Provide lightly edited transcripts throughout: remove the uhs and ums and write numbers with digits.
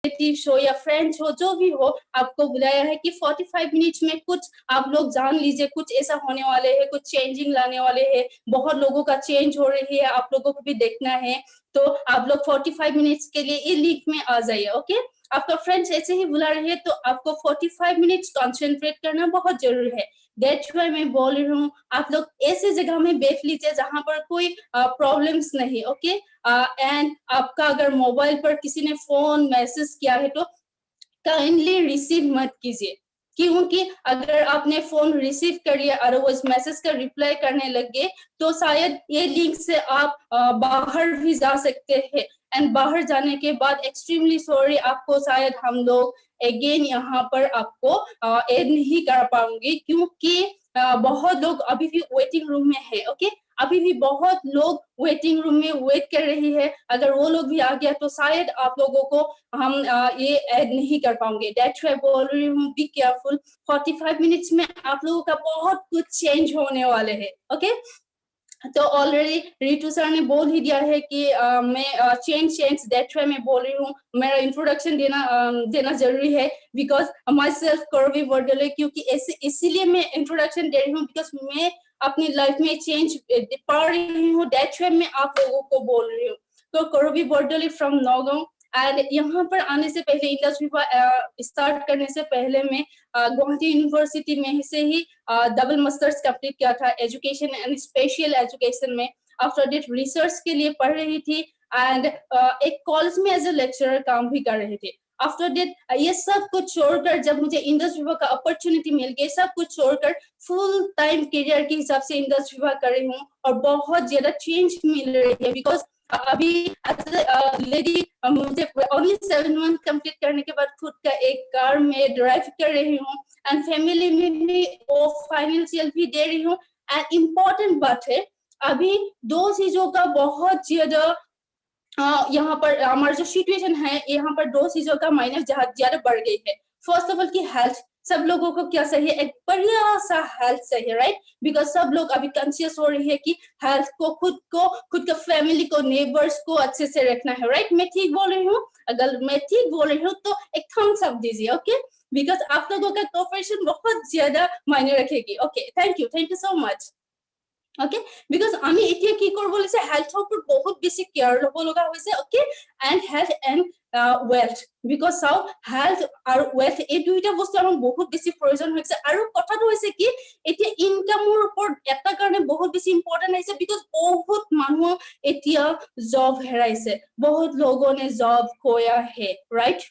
Reality show या friend show जो भी हो, आपको बुलाया है कि 45 मिनट्स में कुछ आप लोग जान लीजिए, कुछ ऐसा होने वाले है, कुछ चेंजिंग लाने वाले है, बहुत लोगों का चेंज हो रही है, आप लोगों को भी देखना है। तो आप लोग 45 मिनट्स के लिए ई लीग में आ जाइए। ओके, आपका फ्रेंड्स ऐसे ही बुला रहे हैं तो आपको 45 मिनट्स कॉन्सेंट्रेट करना बहुत जरूरी है। दैट्स व्हाई मैं बोल रही हूँ, आप लोग ऐसे जगह में बैठ लीजिए जहां पर कोई प्रॉब्लम्स नहीं। ओके, एंड आपका अगर मोबाइल पर किसी ने फोन मैसेज किया है तो काइंडली रिसीव मत कीजिए, क्योंकि अगर आपने फोन रिसीव कर लिया और उस मैसेज का रिप्लाई करने लग गए तो शायद ये लिंक से आप बाहर भी जा सकते हैं। एंड बाहर जाने के बाद एक्सट्रीमली सॉरी, आपको शायद हम लोग अगेन यहाँ पर आपको ऐड नहीं कर पाऊंगी, क्योंकि बहुत लोग अभी भी वेटिंग रूम में है। ओके, अभी भी बहुत लोग वेटिंग रूम में वेट कर रही है। अगर वो लोग भी आ गया तो शायद आप लोगों को हम ये ऐड नहीं कर पाएंगे। दैट्स व्हाई बोल रही हूँ, बी केयरफुल। 45 मिनट्स में आप लोगों का बहुत कुछ चेंज होने वाले हैं। ओके, तो ऑलरेडी रितु सर ने बोल ही दिया है कि मैं चेंज दैट्स व्हाई मैं बोल रही हूँ, मेरा इंट्रोडक्शन देना जरूरी है, बिकॉज माई सेल्फ करवी वर्डले, क्योंकि इसीलिए मैं इंट्रोडक्शन दे रही हूँ, बिकॉज मैं अपनी लाइफ में चेंज पा रही हूँ। दैट्स व्हाई मैं आप लोगों को बोल रही हूँ। तो करवी वर्डले फ्रॉम नौगांव। एंड यहाँ पर आने से पहले, इंडस्ट्री स्टार्ट करने से पहले मैं गुवाहाटी यूनिवर्सिटी में से ही डबल मास्टर्स कंप्लीट किया था एजुकेशन एंड स्पेशल एजुकेशन में। आफ्टर डेट रिसर्च के लिए पढ़ रही थी एंड एक कॉलेज में एज ए लेक्चरर काम भी कर रहे थे। आफ्टर डेट ये सब कुछ छोड़कर जब मुझे इंडस्ट्री विभाग का अपॉर्चुनिटी मिल गई, सब कुछ छोड़कर फुल टाइम करियर के हिसाब से इंडस्ट्री विभाग कर रही हूँ और बहुत ज्यादा चेंज मिल रही है। बिकॉज अभी लेडी मुझे ओनली 7 मंथ कंप्लीट करने के बाद खुद का एक कार में ड्राइव कर रही हूँ एंड फैमिली में भी वो फाइनेंशियल भी दे रही हूँ। एंड इम्पोर्टेंट बात है, अभी दो चीजों का बहुत ज्यादा यहाँ पर हमारा जो सिचुएशन है, यहाँ पर दो चीजों का माइनस ज्यादा बढ़ गई है। फर्स्ट ऑफ ऑल की हेल्थ, सब लोगों को क्या चाहिए, एक बढ़िया सा हेल्थ चाहिए, राइट? बिकॉज सब लोग अभी कॉन्शियस हो रही है कि हेल्थ को, खुद का फैमिली को, नेबर्स को अच्छे से रखना है, राइट? मैं ठीक बोल रही हूँ? अगर मैं ठीक बोल रही हूँ तो एक थम्स अप दीजिए। ओके, बिकॉज आप लोगों का कोऑपरेशन बहुत ज्यादा मायने रखेगी। Okay, thank you so much. Okay, because আমি এতিয়া কি কৰিব লৈছে, হেল্থৰ ওপৰত বহুত বেছি কেয়াৰ ল'ব লগা হৈছে। Okay, and health and wealth, because চাও হেল্থ আৰু ৱেল্থ এই দুইটা বস্তু আমাক বহুত বেছি প্ৰয়োজন হৈছে। আৰু কথাটো হৈছে কি, এতিয়া ইনকামৰ ওপৰত এটা কাৰণে বহুত বেছি ইম্পৰ্টেণ্ট হৈছে, বিকজ বহুত মানুহ এতিয়া জব হেৰাইছে, বহুত लोगों ने जॉब खोया है, राइट?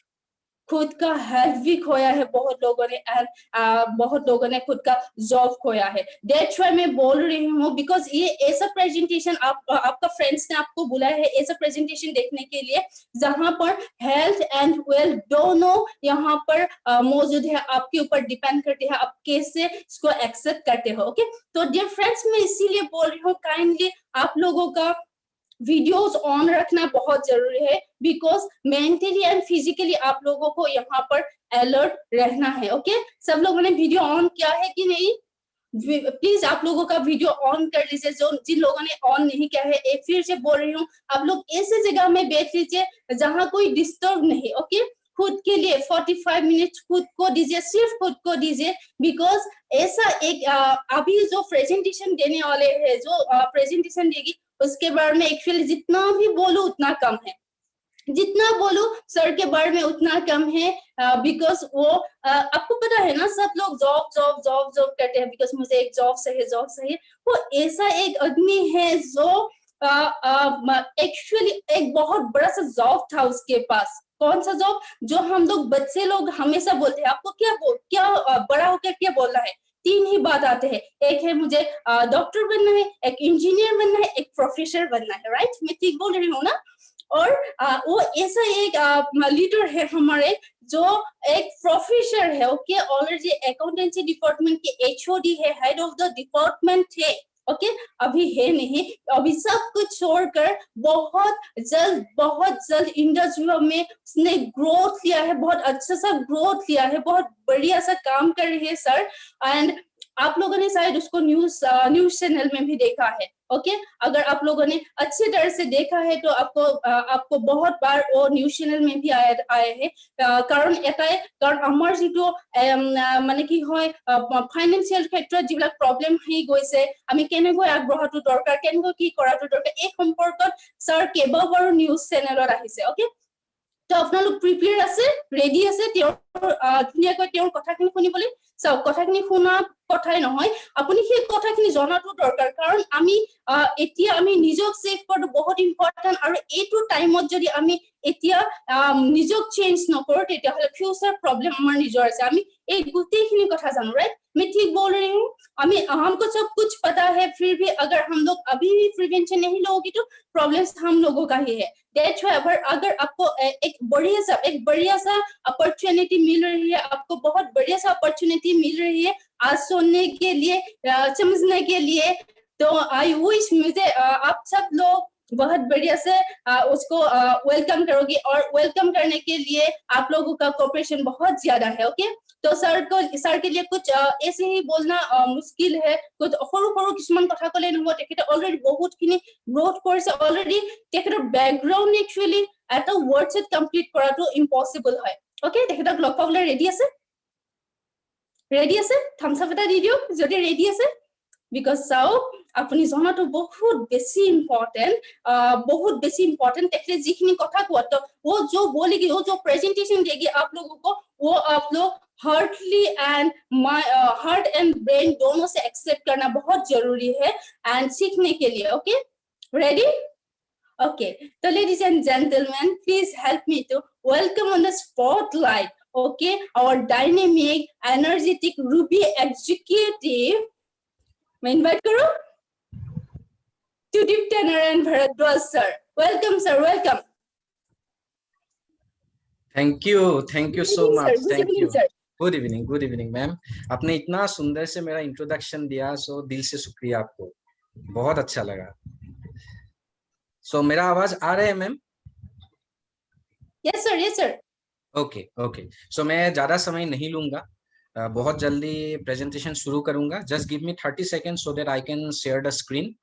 खुद का हेल्थ भी खोया है बहुत लोगों ने, एंड बहुत लोगों ने खुद का जॉब खोया है। दैट्स व्हाई मैं बोल रही हूँ, बिकॉज ये ऐसा प्रेजेंटेशन आपका फ्रेंड्स ने आपको बुलाया है ऐसा प्रेजेंटेशन देखने के लिए जहां पर हेल्थ एंड वेल्थ दोनों यहाँ पर मौजूद है। आपके ऊपर डिपेंड करते हैं आप कैसे इसको एक्सेप्ट करते हो। ओके, तो डियर फ्रेंड्स, मैं इसीलिए बोल रही हूँ, काइंडली आप लोगों का वीडियोस ऑन रखना बहुत जरूरी है, बिकॉज मेंटली एंड फिजिकली आप लोगों को यहाँ पर अलर्ट रहना है। ओके, सब लोगों ने वीडियो ऑन किया है कि नहीं? प्लीज आप लोगों का वीडियो ऑन कर लीजिए। जो जिन लोगों ने ऑन नहीं किया है, एक फिर से बोल रही हूँ, आप लोग ऐसे जगह में बैठ लीजिए जहां कोई डिस्टर्ब नहीं। ओके, खुद के लिए 45 मिनट खुद को दीजिए, सिर्फ खुद को दीजिए। बिकॉज ऐसा एक अभी जो प्रेजेंटेशन देने वाले हैं, जो प्रेजेंटेशन देगी उसके बारे में एक्चुअली जितना भी बोलूं उतना कम है, जितना बोलूं सर के बारे में उतना कम है। बिकॉज वो आपको पता है ना, सब लोग जॉब जॉब जॉब जॉब करते हैं, बिकॉज मुझे एक जॉब चाहिए। वो ऐसा एक आदमी है जो एक्चुअली एक बहुत बड़ा सा जॉब था उसके पास। कौन सा जॉब? जो हम लोग बच्चे लोग हमेशा बोलते हैं, आपको क्या बड़ा होकर क्या बोलना है? तीन ही बात आते हैं, एक है मुझे डॉक्टर बनना है, एक इंजीनियर बनना है, एक प्रोफेसर बनना है, राइट? मैं ठीक बोल रही हूँ ना? और वो ऐसा एक लीडर है हमारे, जो एक प्रोफेसर है। ओके, ऑलरेडी अकाउंटेंसी डिपार्टमेंट के एचओडी है, हेड ऑफ द डिपार्टमेंट है। ओके, अभी है नहीं, अभी सब कुछ छोड़कर बहुत जल्द इंडस्ट्री में उसने ग्रोथ लिया है, बहुत अच्छा सा ग्रोथ लिया है, बहुत बढ़िया सा काम कर रही है सर। एंड आप लोगों ने शायद उसको न्यूज चैनल में भी देखा है। ओके, अगर आप लोगों ने अच्छी तरह से देखा है तो आपको बहुत बार वो न्यूज चैनल में भी आए हैं। कारण এটাই, কাৰণ আমাৰ যিটো মানে কি হয় ফাইনেন্সিয়েল ক্ষেত্ৰত যিবিলাক প্ৰব্লেম হৈ গৈছে, আমি কেনেকৈ আগবঢ়াটো দৰকাৰ, কেনেকৈ কি কৰাটো দৰকাৰ, এই সম্পৰ্কত স্যাৰ কেইবাবাৰো নিউজ চেনেলত আহিছে। ওকে, তো আপোনালোক প্ৰিপেয়াৰ আছে, ৰেডি আছে ধুনীয়াকৈ তেওঁৰ কথাখিনি শুনিবলৈ? চাওক, কথাখিনি শুনা কথাই নহয়, আপুনি সেই কথাখিনি জনাটো দৰকাৰ, কাৰণ এতিয়া আমি নিজক সেভ কৰাটো বহুত ইম্পৰ্টেন্ট, আৰু এইটো টাইমত যদি আমি এতিয়া নিজক চেঞ্জ নকৰো তেতিয়াহলে ফিউচাৰ प्रॉब्लम আমাৰ নিজৰ আছে। আমি এই গোটেইখিনি কথা জানো, राइट? मैं ठीक बोल रही हूँ? हमको सब कुछ पता है, फिर भी अगर हम लोग अभी भी प्रिवेंशन नहीं लोगे तो प्रॉब्लम्स हम लोगों का ही है। दैट्स व्हाई अगर आपको एक बढ़िया सा अपॉर्चुनिटी मिल रही है, आपको बहुत बढ़िया सा अपॉर्चुनिटी मिल रही है आज सुनने के लिए, समझने के लिए, तो आई विश मुझे आप सब लोग बहुत बढ़िया से उसको वेलकम करोगे, और वेलकम करने के लिए आप लोगों का कोऑपरेशन बहुत ज्यादा है। ओके, तो सर के लिए कुछ ऐसे ही बोलना मुश्किल है, कुछ সৰু কিছুমান কথা কলে নহব, তেখেতে অলৰেডি বহুতখিনি গ্ৰোথ কৰিছে, অলৰেডি তেখেতৰ বেকগ্ৰাউণ্ড একচুৱেলি এটা ৱৰ্ড সেট কমপ্লিট কৰাটো ইম্পসিবল হয়। ওকে, তেখেতক লগ পাবলৈ ৰেডি আছে? ৰেডি আছে? থাম্বছ আপ এটা দি দিয়ক যদি ৰেডি আছে। বিকজ চাও আপুনি জনাটো बहुत बेसी इम्पोर्टेंट। तेखते जिखिनि कथा कोआ तो वो जो बोलेगी, वो जो प्रेजेंटेशन देगी आप लोगों को, वो आप लोग हार्ट एंड ब्रेन दोनों से एक्सेप्ट करना बहुत जरूरी है एंड सीखने के लिए। Okay, ready? ओके, तो ladies and gentleman, please help me to welcome on the spotlight, okay, our dynamic energetic ruby executive. मैं इनवाइट करूं Tudip Tanner and Bharadwaj sir. Welcome sir, welcome. Thank you so much. Sir. Thank you sir. Good evening ma'am. आपने इतना सुंदर से मेरा introduction दिया, सो दिल से शुक्रिया आपको, बहुत अच्छा लगा। सो मेरा आवाज आ रहा है मैम? Yes sir. ओके, सो मैं ज्यादा समय नहीं लूंगा, बहुत जल्दी प्रेजेंटेशन शुरू करूंगा। Just give me 30 seconds so that I can share the screen.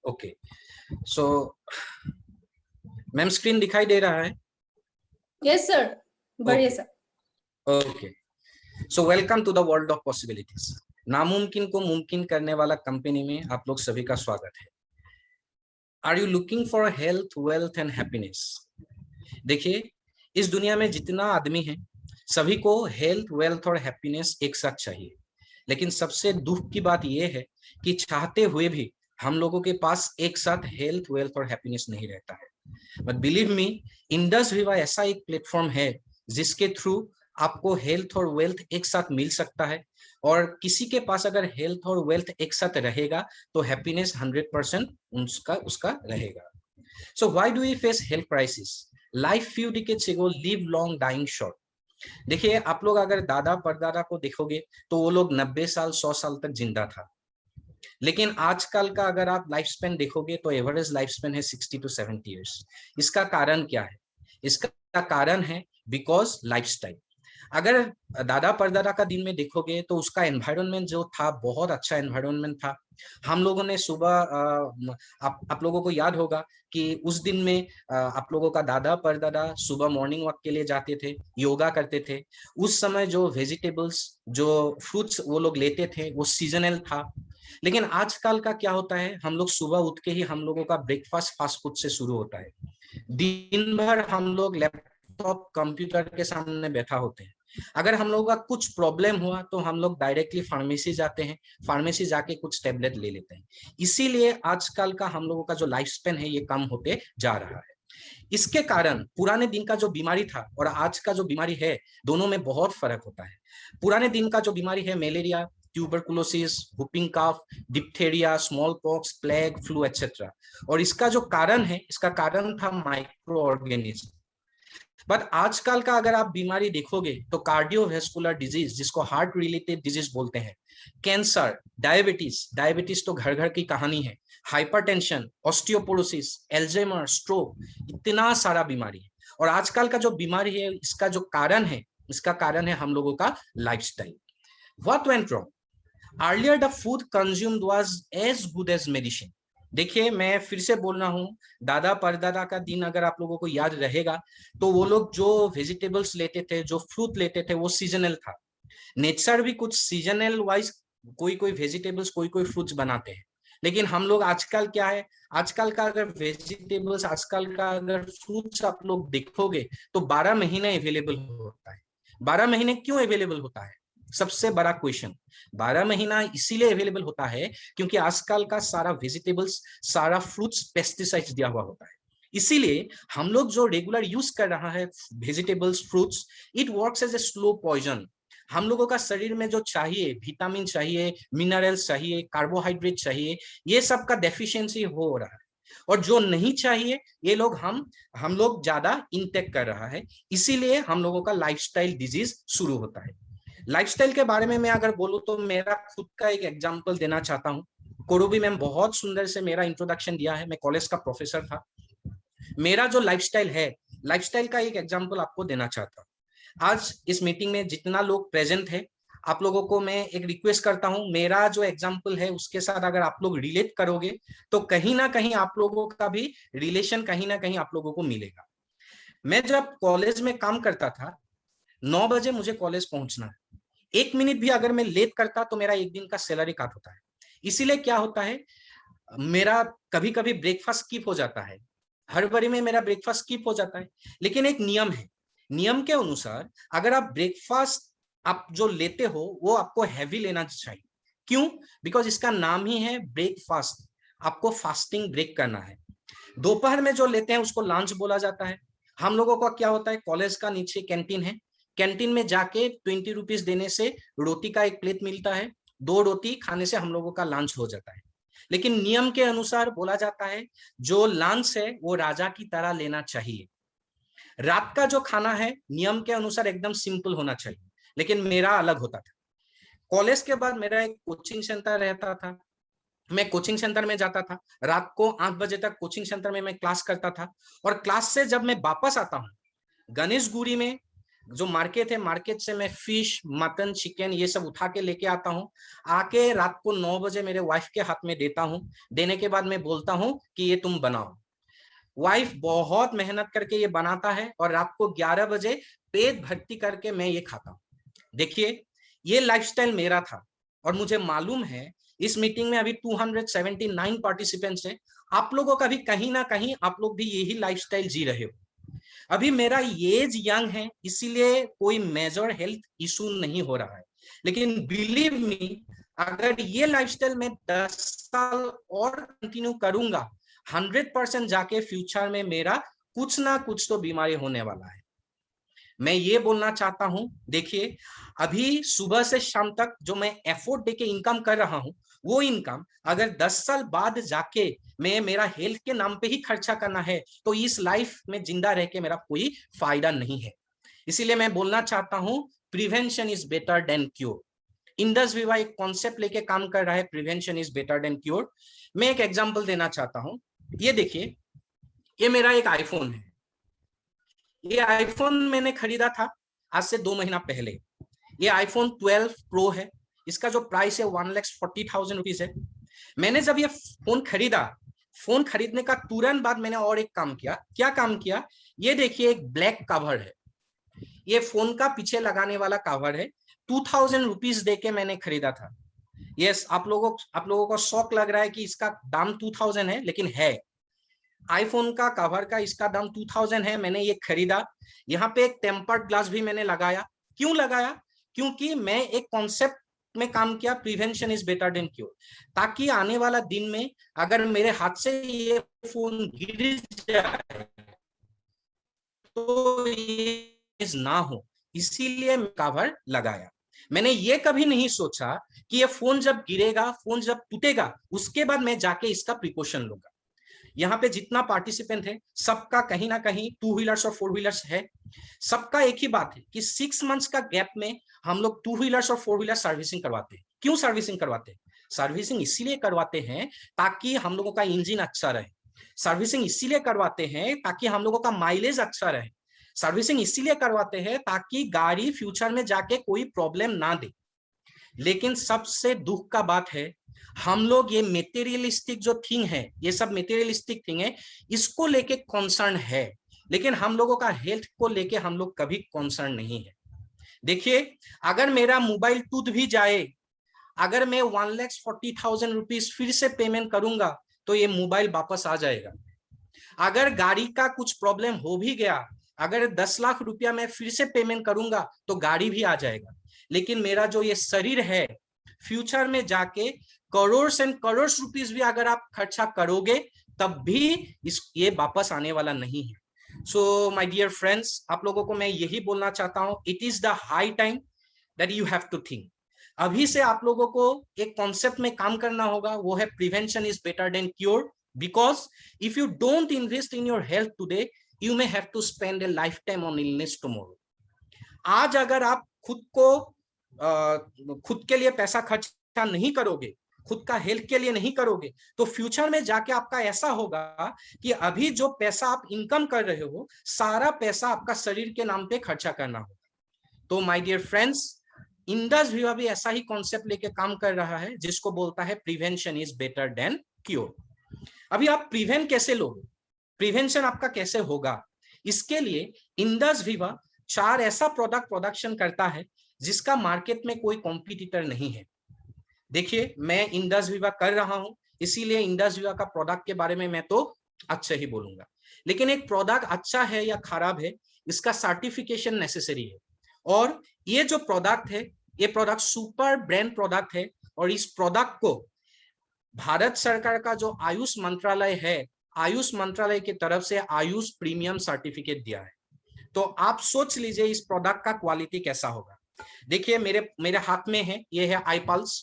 Okay, so ma'am screen दिखाई दे रहा है? Yes sir. बढ़िया sir. Okay, so welcome to the world of possibilities. नामुमकिन को मुमकिन करने वाला कंपनी में आप लोग सभी का स्वागत है। Are you looking for health, wealth and happiness? देखिए, इस दुनिया में जितना आदमी है सभी को हेल्थ, वेल्थ और हैप्पीनेस एक साथ चाहिए, लेकिन सबसे दुख की बात यह है कि चाहते हुए भी हम लोगों के पास एक साथ हेल्थ, वेल्थ और हैप्पीनेस नहीं रहता है। बट बिलीव मी, इंडस विवा ऐसा एक प्लेटफॉर्म है जिसके थ्रू आपको हेल्थ और वेल्थ एक साथ मिल सकता है, और किसी के पास अगर हेल्थ और वेल्थ एक साथ रहेगा तो हैप्पीनेस 100% उसका रहेगा। So why do we face health crisis? Life few decades ago live long dying short. देखिए, आप लोग अगर दादा परदादा को देखोगे तो वो लोग 90 साल 100 साल तक जिंदा था, लेकिन आजकल का अगर आप लाइफ स्पेन देखोगे तो एवरेज लाइफ स्पेन है 60 to 70 इयर्स। इसका कारण क्या है? इसका कारण है बिकॉज लाइफस्टाइल। अगर दादा परदादा का दिन में देखोगे तो उसका एनवायरनमेंट जो था बहुत अच्छा एनवायरनमेंट था। हम लोगों ने सुबह आप लोगों को याद होगा कि उस दिन में आप लोगों का दादा परदादा सुबह मॉर्निंग वॉक के लिए जाते थे, योगा करते थे। उस समय जो वेजिटेबल्स, जो फ्रूट्स वो लोग लेते थे वो सीजनल था। लेकिन आजकल का क्या होता है, हम लोग सुबह उठ के ही हम लोगों का ब्रेकफास्ट फास्ट फूड से शुरू होता है। दिन भर हम लोग लैपटॉप कंप्यूटर के सामने बैठा होते हैं। अगर हम लोगों का कुछ प्रॉब्लम हुआ तो हम लोग डायरेक्टली फार्मेसी जाते हैं, फार्मेसी जाके कुछ टेबलेट ले लेते हैं। इसीलिए आजकल का हम लोगों का जो लाइफ स्पेन है ये कम होते जा रहा है। इसके कारण पुराने दिन का जो बीमारी था और आज का जो बीमारी है, दोनों में बहुत फर्क होता है। पुराने दिन का जो बीमारी है, malaria, tuberculosis, whooping cough, diphtheria, small pox, plague, flu etcetera, और इसका जो कारण है, इसका कारण था माइक्रो ऑर्गेनिज्म। बट आजकल का अगर आप बीमारी देखोगे तो कार्डियोवैस्कुलर डिजीज, जिसको हार्ट रिलेटेड डिजीज बोलते हैं, कैंसर, डायबिटीज, डायबिटीज तो घर घर की कहानी है, हाइपरटेंशन, ऑस्टियोपोरोसिस, एल्जाइमर, स्ट्रोक, इतना सारा बीमारी है। और आजकल का जो बीमारी है, इसका जो कारण है, इसका कारण है हम लोगों का lifestyle. What went wrong? Earlier the food consumed was as good as medicine. देखिए, मैं फिर से बोल रहा हूं, दादा परदादा का दिन अगर आप लोगों को याद रहेगा तो वो लोग जो वेजिटेबल्स लेते थे, जो फ्रूट लेते थे, वो सीजनल था। नेचर भी कुछ सीजनल वाइज कोई कोई वेजिटेबल्स, कोई कोई फ्रूट्स बनाते हैं। लेकिन हम लोग आजकल क्या है, आजकल का अगर वेजिटेबल्स, आजकल का अगर फ्रूट्स आप लोग देखोगे तो 12 महीने अवेलेबल होता है। 12 महीने क्यों अवेलेबल होता है? सबसे बड़ा क्वेश्चन। 12 महीना इसीलिए अवेलेबल होता है क्योंकि आजकल का सारा वेजिटेबल्स, सारा फ्रूट्स पेस्टिसाइड्स दिया हुआ होता है। इसीलिए हम लोग जो रेगुलर यूज कर रहा है vegetables, fruits, it works as a slow poison. हम लोगों का शरीर में जो चाहिए, विटामिन चाहिए, मिनरल्स चाहिए, कार्बोहाइड्रेट चाहिए, ये सब का डेफिशिएंसी हो रहा है। और जो नहीं चाहिए, ये लोग हम लोग ज्यादा इनटेक कर रहा है। इसीलिए हम लोगों का लाइफस्टाइल डिजीज शुरू होता है। लाइफस्टाइल के बारे में मैं अगर बोलूं तो मेरा खुद का एक एग्जांपल देना चाहता हूं। कोरोबी मैम बहुत सुंदर से मेरा इंट्रोडक्शन दिया है। मैं कॉलेज का प्रोफेसर था। मेरा जो लाइफस्टाइल है, लाइफस्टाइल का एक एग्जांपल आपको देना चाहता हूं। आज इस मीटिंग में जितना लोग प्रेजेंट है, आप लोगों को मैं एक रिक्वेस्ट करता हूं, मेरा जो एग्जांपल है उसके साथ अगर आप लोग रिलेट करोगे तो कहीं ना कहीं आप लोगों का भी रिलेशन कहीं ना कहीं आप लोगों को मिलेगा। मैं जब कॉलेज में काम करता था, 9 बजे मुझे कॉलेज पहुंचना है। 1 मिनट भी अगर मैं लेट करता तो मेरा एक दिन का सैलरी काट होता है। इसीलिए क्या होता है, मेरा कभी कभी ब्रेकफास्ट स्किप हो जाता है। हर बारी में मेरा ब्रेकफास्ट स्किप हो जाता है। लेकिन एक नियम है, नियम के अनुसार अगर आप ब्रेकफास्ट आप जो लेते हो वो आपको हैवी लेना चाहिए। क्यों? बिकॉज इसका नाम ही है ब्रेकफास्ट। आपको फास्टिंग ब्रेक करना है। दोपहर में जो लेते हैं उसको लंच बोला जाता है। हम लोगों का क्या होता है, कॉलेज का नीचे कैंटीन है, कैंटीन में जाके 20 रुपीज देने से रोटी का एक प्लेट मिलता है। 2 रोटी खाने से हम लोगों का लंच हो जाता है। लेकिन नियम के अनुसार बोला जाता है जो लंच है वो राजा की तरह लेना चाहिए। रात का जो खाना है नियम के अनुसार एकदम सिंपल होना चाहिए। लेकिन मेरा अलग होता था। कॉलेज के बाद मेरा एक कोचिंग सेंटर रहता था। मैं कोचिंग सेंटर में जाता था। रात को 8 बजे तक कोचिंग सेंटर में मैं क्लास करता था। और क्लास से जब मैं वापस आता हूँ, गणेशगुरी में जो मार्केट है, मार्केट से मैं फिश, मटन, चिकन ये सब उठा के लेके आता हूँ। आके रात को 9 बजे मेरे वाइफ के हाथ में देता हूँ। देने के बाद मैं बोलता हूँ कि ये तुम बनाओ। वाइफ बहुत मेहनत करके ये बनाता है और रात को 11 बजे पेट भर्ती करके मैं ये खाता हूँ। देखिए, ये लाइफस्टाइल मेरा था। और मुझे मालूम है इस मीटिंग में अभी 279 पार्टिसिपेंट्स हैं। आप लोगों का भी कहीं ना कहीं आप लोग भी यही लाइफस्टाइल जी रहे हो। अभी मेरा एज यंग है, इसीलिए कोई मेजर हेल्थ इशू नहीं हो रहा है। लेकिन बिलीव मी, अगर ये लाइफस्टाइल मैं 10 साल और कंटिन्यू करूंगा, 100% जाके फ्यूचर में मेरा कुछ ना कुछ तो बीमारी होने वाला है। मैं ये बोलना चाहता हूं, देखिए, अभी सुबह से शाम तक जो मैं एफर्ट देके इनकम कर रहा हूं, वो इनकम अगर 10 साल बाद जाके मैं मेरा हेल्थ के नाम पे ही खर्चा करना है तो इस लाइफ में जिंदा रह के मेरा कोई फायदा नहीं है। इसीलिए मैं बोलना चाहता हूं, prevention is better than cure. Indus विवा एक कॉन्सेप्ट लेके काम कर रहा है, prevention is better than cure. मैं एक एग्जांपल देना चाहता हूं। ये देखिए, ये मेरा एक आईफोन है। ये आईफोन मैंने खरीदा था आज से 2 महीना पहले। ये आईफोन 12 प्रो है। इसका जो प्राइस है 1,40,000 रुपीज है। मैंने जब ये फोन खरीदा, फोन खरीदने का तुरंत बाद मैंने और एक काम किया। क्या काम किया? ये देखिए, एक ब्लैक कवर है। ये फोन का पीछे लगाने वाला कवर है। 2,000 रुपीज दे के मैंने खरीदा था। यस, आप लोगों को शौक लग रहा है कि इसका दाम 2,000 है, लेकिन है। आईफोन का कवर का इसका दाम 2,000 है। मैंने ये खरीदा। यहाँ पे एक टेम्पर्ड ग्लास भी मैंने लगाया। क्यों लगाया? क्योंकि मैं एक कॉन्सेप्ट में काम किया, prevention is better than cure. ताकि आने वाला दिन में अगर मेरे हाथ से ये फोन गिर जाए तो ये ना हो, इसीलिए कवर लगाया। मैंने ये कभी नहीं सोचा कि ये फोन जब गिरेगा, फोन जब टूटेगा, उसके बाद मैं जाके इसका प्रिकॉशन लूंगा। यहाँ पे जितना पार्टिसिपेंट है सबका कहीं ना कहीं 2 व्हीलर्स और 4 व्हीलर्स है। सबका एक ही बात है कि 6 मंथ्स का गैप में हम लोग 2 व्हीलर्स और 4 व्हीलर सर्विसिंग करवाते हैं। क्यों सर्विसिंग करवाते हैं? सर्विसिंग इसीलिए करवाते हैं ताकि हम लोगों का इंजन अच्छा रहे। सर्विसिंग इसीलिए करवाते हैं ताकि हम लोगों का माइलेज अच्छा रहे। सर्विसिंग इसीलिए करवाते हैं ताकि गाड़ी फ्यूचर में जाके कोई प्रॉब्लम ना दे। लेकिन सबसे दुख का बात है, हम लोग ये मेटेरियलिस्टिक जो थिंग है, ये सब मेटेरियलिस्टिक थिंग है, इसको लेके कॉन्सर्न है, लेकिन हम लोगों का हेल्थ को लेके हम लोग कभी कॉन्सर्न नहीं है। देखिए, अगर मेरा मोबाइल टूट भी जाए, अगर मैं 1,40,000 रुपीज फिर से पेमेंट करूंगा तो ये मोबाइल वापस आ जाएगा। अगर गाड़ी का कुछ प्रॉब्लम हो भी गया, अगर 10 लाख रुपया मैं फिर से पेमेंट करूंगा तो गाड़ी भी आ जाएगा। लेकिन मेरा जो ये शरीर है, फ्यूचर में जाके करोड़ एंड करोड़ रुपीस भी अगर आप खर्चा करोगे तब भी ये वापस आने वाला नहीं है। सो माय डियर फ्रेंड्स, आप लोगों को मैं यही बोलना चाहता हूं, it is the high time that you have to think. अभी से आप लोगों को एक कॉन्सेप्ट में काम करना होगा, वो है prevention is better than cure. Because if you don't invest in your health today, you may have to spend a lifetime on illness tomorrow. आज अगर आप खुद के लिए पैसा खर्चा नहीं करोगे, खुद का हेल्थ के लिए नहीं करोगे, तो फ्यूचर में जाके आपका ऐसा होगा कि अभी जो पैसा आप इनकम कर रहे हो, सारा पैसा आपका शरीर के नाम पे खर्चा करना होगा। तो माय डियर फ्रेंड्स, इंडस विवा भी ऐसा ही कॉन्सेप्ट लेके काम कर रहा है, जिसको बोलता है prevention is better than cure. अभी आप प्रिवेंट कैसे लोगे, प्रिवेंशन आपका कैसे होगा? इसके लिए इंडस विवा 4 ऐसा प्रोडक्ट प्रोडक्शन करता है जिसका मार्केट में कोई कॉम्पिटिटर नहीं है। देखिए, मैं इंडस विवा कर रहा हूं, इसीलिए इंडस विवा का प्रोडक्ट के बारे में मैं तो अच्छा ही बोलूंगा। लेकिन एक प्रोडक्ट अच्छा है या खराब है, इसका सर्टिफिकेशन नेसेसरी है। और ये जो प्रोडक्ट है, ये प्रोडक्ट सुपर ब्रांड प्रोडक्ट है, और इस प्रोडक्ट को भारत सरकार का जो आयुष मंत्रालय है, आयुष मंत्रालय की तरफ से आयुष प्रीमियम सर्टिफिकेट दिया है। तो आप सोच लीजिए इस प्रोडक्ट का क्वालिटी कैसा होगा। देखिए, मेरे हाथ में है, ये है iPulse।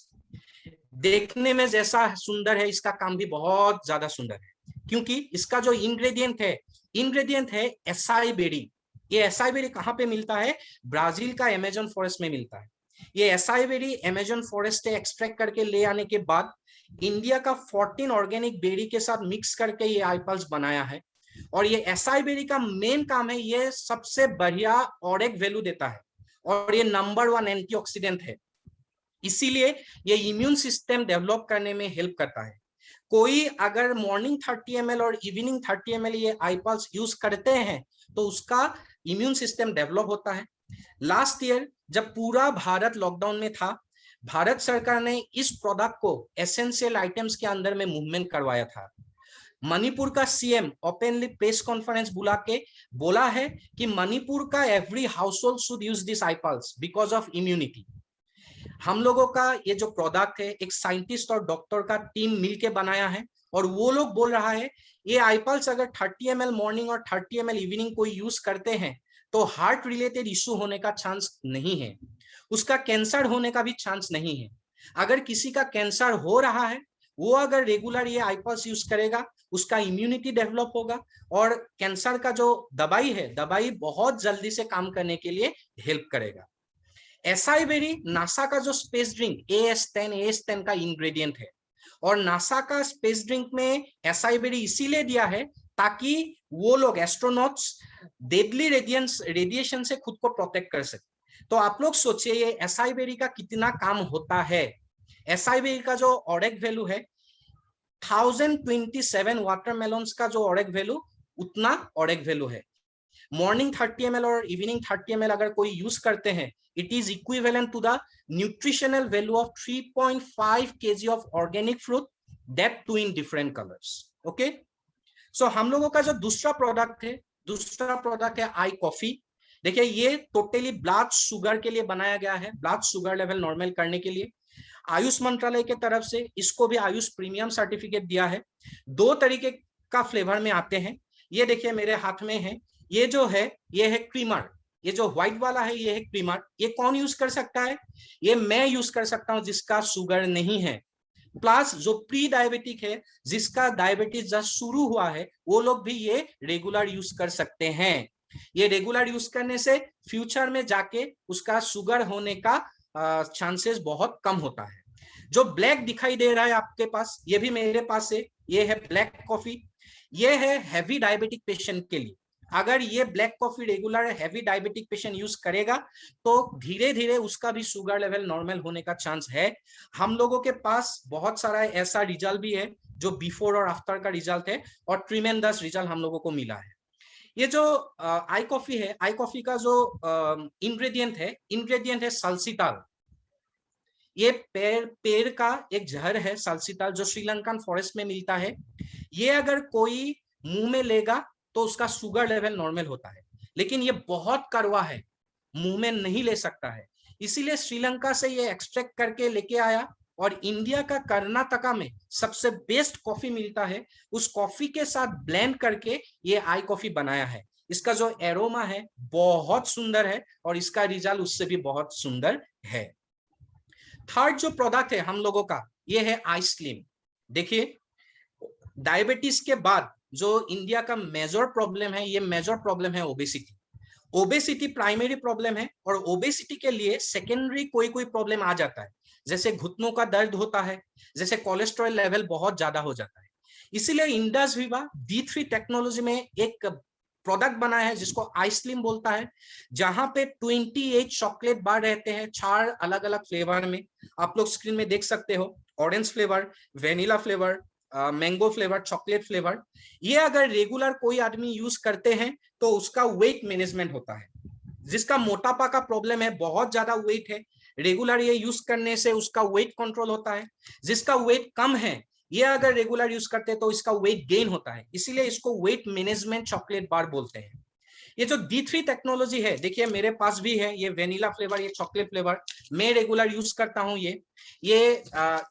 देखने में जैसा सुंदर है, इसका काम भी बहुत ज्यादा सुंदर है, क्योंकि इसका जो इंग्रेडिएंट है एसाई बेरी। ये एसाई बेरी कहाँ पे मिलता है? ब्राजील का अमेजन फॉरेस्ट में मिलता है। ये एसाई बेरी अमेजन फॉरेस्ट से एक्सट्रैक्ट करके ले आने के बाद इंडिया का 14 ऑर्गेनिक बेरी के साथ मिक्स करके ये iPulse बनाया है। और ये एसाई बेरी का मेन काम है, ये सबसे बढ़िया ऑरेक वैल्यू देता है, और ये नंबर 1 एंटीऑक्सीडेंट है, इसीलिए ये इम्यून सिस्टम डेवलप करने में हेल्प करता है। कोई अगर मॉर्निंग 30 ml और इवनिंग 30 ml ये iPulse यूज करते हैं तो उसका इम्यून सिस्टम डेवलप होता है। लास्ट ईयर जब पूरा भारत लॉकडाउन में था, भारत सरकार ने इस प्रोडक्ट को एसेंशियल आइटम्स के अंदर में मूवमेंट करवाया था। मणिपुर का सीएम ओपनली प्रेस कॉन्फ्रेंस बुला के बोला है कि मणिपुर का every house hold should use this iPulse because of immunity. हम लोगों का ये जो प्रोडक्ट है, एक साइंटिस्ट और डॉक्टर का टीम मिलके बनाया है, और वो लोग बोल रहा है ये iPulse अगर 30 ml मॉर्निंग और 30 ml इवनिंग को यूज करते हैं तो हार्ट रिलेटेड इश्यू होने का चांस नहीं है, उसका कैंसर होने का भी चांस नहीं है। अगर किसी का कैंसर हो रहा है, वो अगर रेगुलर ये iPulse यूज करेगा, उसका इम्यूनिटी डेवलप होगा, और कैंसर का जो दवाई है, दवाई बहुत जल्दी से काम करने के लिए हेल्प करेगा। एसाई बेरी नासा का जो स्पेस ड्रिंक AS10 का इंग्रेडिएंट है, और नासा का स्पेस ड्रिंक में एसाई बेरी इसीलिए दिया है ताकि वो लोग एस्ट्रोनॉट्स डेडली रेडिएशन से खुद को प्रोटेक्ट कर सके। तो आप लोग सोचिए ये एसाई बेरी का कितना काम होता है। एसाई बेरी का जो ऑरेक वैल्यू है 1027 वाटरमेलन्स का जो ऑरेक वैल्यू, उतना ऑरेक वैल्यू है। मॉर्निंग 30 ml और इवनिंग 30 ml अगर कोई यूज करते हैं, it is equivalent to the nutritional value of 3.5 kg of organic fruit, that too in different colours. Okay, so हम लोगों का जो दूसरा प्रोडक्ट है आई कॉफी। देखिए, ये टोटली ब्लड शुगर के लिए बनाया गया है, ब्लड शुगर लेवल नॉर्मल करने के लिए। आयुष मंत्रालय के तरफ से इसको भी आयुष प्रीमियम सर्टिफिकेट दिया है। 2 तरीके का फ्लेवर में आते हैं। ये देखिए मेरे हाथ में है, ये जो है ये है क्रीमर, ये जो व्हाइट वाला है ये है क्रीमर। ये कौन यूज कर सकता है? ये मैं यूज कर सकता हूं जिसका शुगर नहीं है। प्लस जो प्री डायबिटिक है, जिसका डायबिटीज जस्ट शुरू हुआ है, वो लोग भी ये रेगुलर यूज कर सकते हैं। ये रेगुलर यूज करने से फ्यूचर में जाके उसका शुगर होने का चांसेस बहुत कम होता है। जो ब्लैक दिखाई दे रहा है आपके पास, ये भी मेरे पास है, ये है ब्लैक कॉफी। ये है हैवी डायबिटिक पेशेंट के लिए। अगर ये black coffee regular heavy diabetic patient use करेगा तो धीरे धीरे उसका भी शुगर लेवल नॉर्मल होने का चांस है। हम लोगों के पास बहुत सारा ऐसा रिजल्ट भी है जो बिफोर और आफ्टर का रिजल्ट है, और ट्रिमेंडस रिजल्ट हम लोगों को मिला है। ये जो आई कॉफी है, आई कॉफी का जो इंग्रेडिएंट है साल्सिटाल। ये पेड़ का एक जहर है साल्सिटाल, जो श्रीलंकन फॉरेस्ट में मिलता है। ये अगर कोई मुंह में लेगा तो उसका शुगर लेवल नॉर्मल होता है, लेकिन ये बहुत कड़वा है, मुंह में नहीं ले सकता है। इसीलिए श्रीलंका से ये एक्सट्रैक्ट करके लेके आया, और इंडिया का कर्नाटका में सबसे बेस्ट कॉफी मिलता है, उस कॉफी के साथ ब्लेंड करके ये आई कॉफी बनाया है। इसका जो एरोमा है बहुत सुंदर है, और इसका रिजल्ट उससे भी बहुत सुंदर है। थर्ड जो प्रोडक्ट है हम लोगों का, ये है आइसक्रीम। देखिए, डायबिटीज के बाद जो इंडिया का मेजर प्रॉब्लम है, ये मेजर प्रॉब्लम है ओबेसिटी। ओबेसिटी प्राइमरी प्रॉब्लम है, और ओबेसिटी के लिए सेकेंडरी कोई कोई प्रॉब्लम आ जाता है, जैसे घुटनों का दर्द होता है, जैसे कोलेस्ट्रॉल लेवल बहुत ज्यादा हो जाता है। इसीलिए इंडस विवा D3 टेक्नोलॉजी में एक प्रोडक्ट बनाया है जिसको आइसक्रीम बोलता है, जहां पे 28 चॉकलेट बार रहते हैं 4 अलग अलग फ्लेवर में। आप लोग स्क्रीन में देख सकते हो, orange flavour, vanilla flavour, mango flavour, chocolate flavour. ये अगर रेगुलर कोई आदमी यूज करते हैं तो उसका वेट मैनेजमेंट होता है। जिसका मोटापा का प्रॉब्लम है, बहुत ज्यादा वेट है, रेगुलर ये यूज करने से उसका वेट कंट्रोल होता है। जिसका वेट कम है, ये अगर रेगुलर यूज करते हैं तो इसका वेट गेन होता है, इसीलिए इसको वेट मैनेजमेंट चॉकलेट बार बोलते हैं। ये जो D3 टेक्नोलॉजी है, देखिए मेरे पास भी है, ये वेनिला फ्लेवर, ये चॉकलेट फ्लेवर, मैं रेगुलर यूज करता हूँ।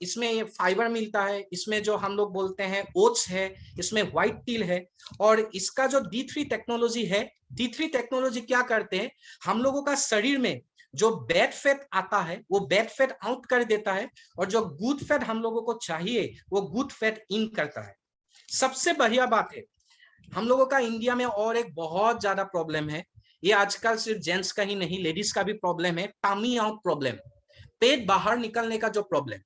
इसमें ये फाइबर मिलता है, इसमें जो हम लोग बोलते हैं ओट्स है, इसमें व्हाइट टील है। और इसका जो D3 टेक्नोलॉजी है, D3 टेक्नोलॉजी क्या करते हैं, हम लोगों का शरीर में जो बैड फैट आता है वो बैड फैट आउट कर देता है, और जो गुड फैट हम लोगों को चाहिए वो गुड फैट इन करता है। सबसे बढ़िया बात है, हम लोगों का इंडिया में और एक बहुत ज्यादा प्रॉब्लम है, ये आजकल सिर्फ जेंट्स का ही नहीं, लेडीज का भी प्रॉब्लम है, टमी आउट प्रॉब्लम, पेट बाहर निकलने का जो प्रॉब्लम।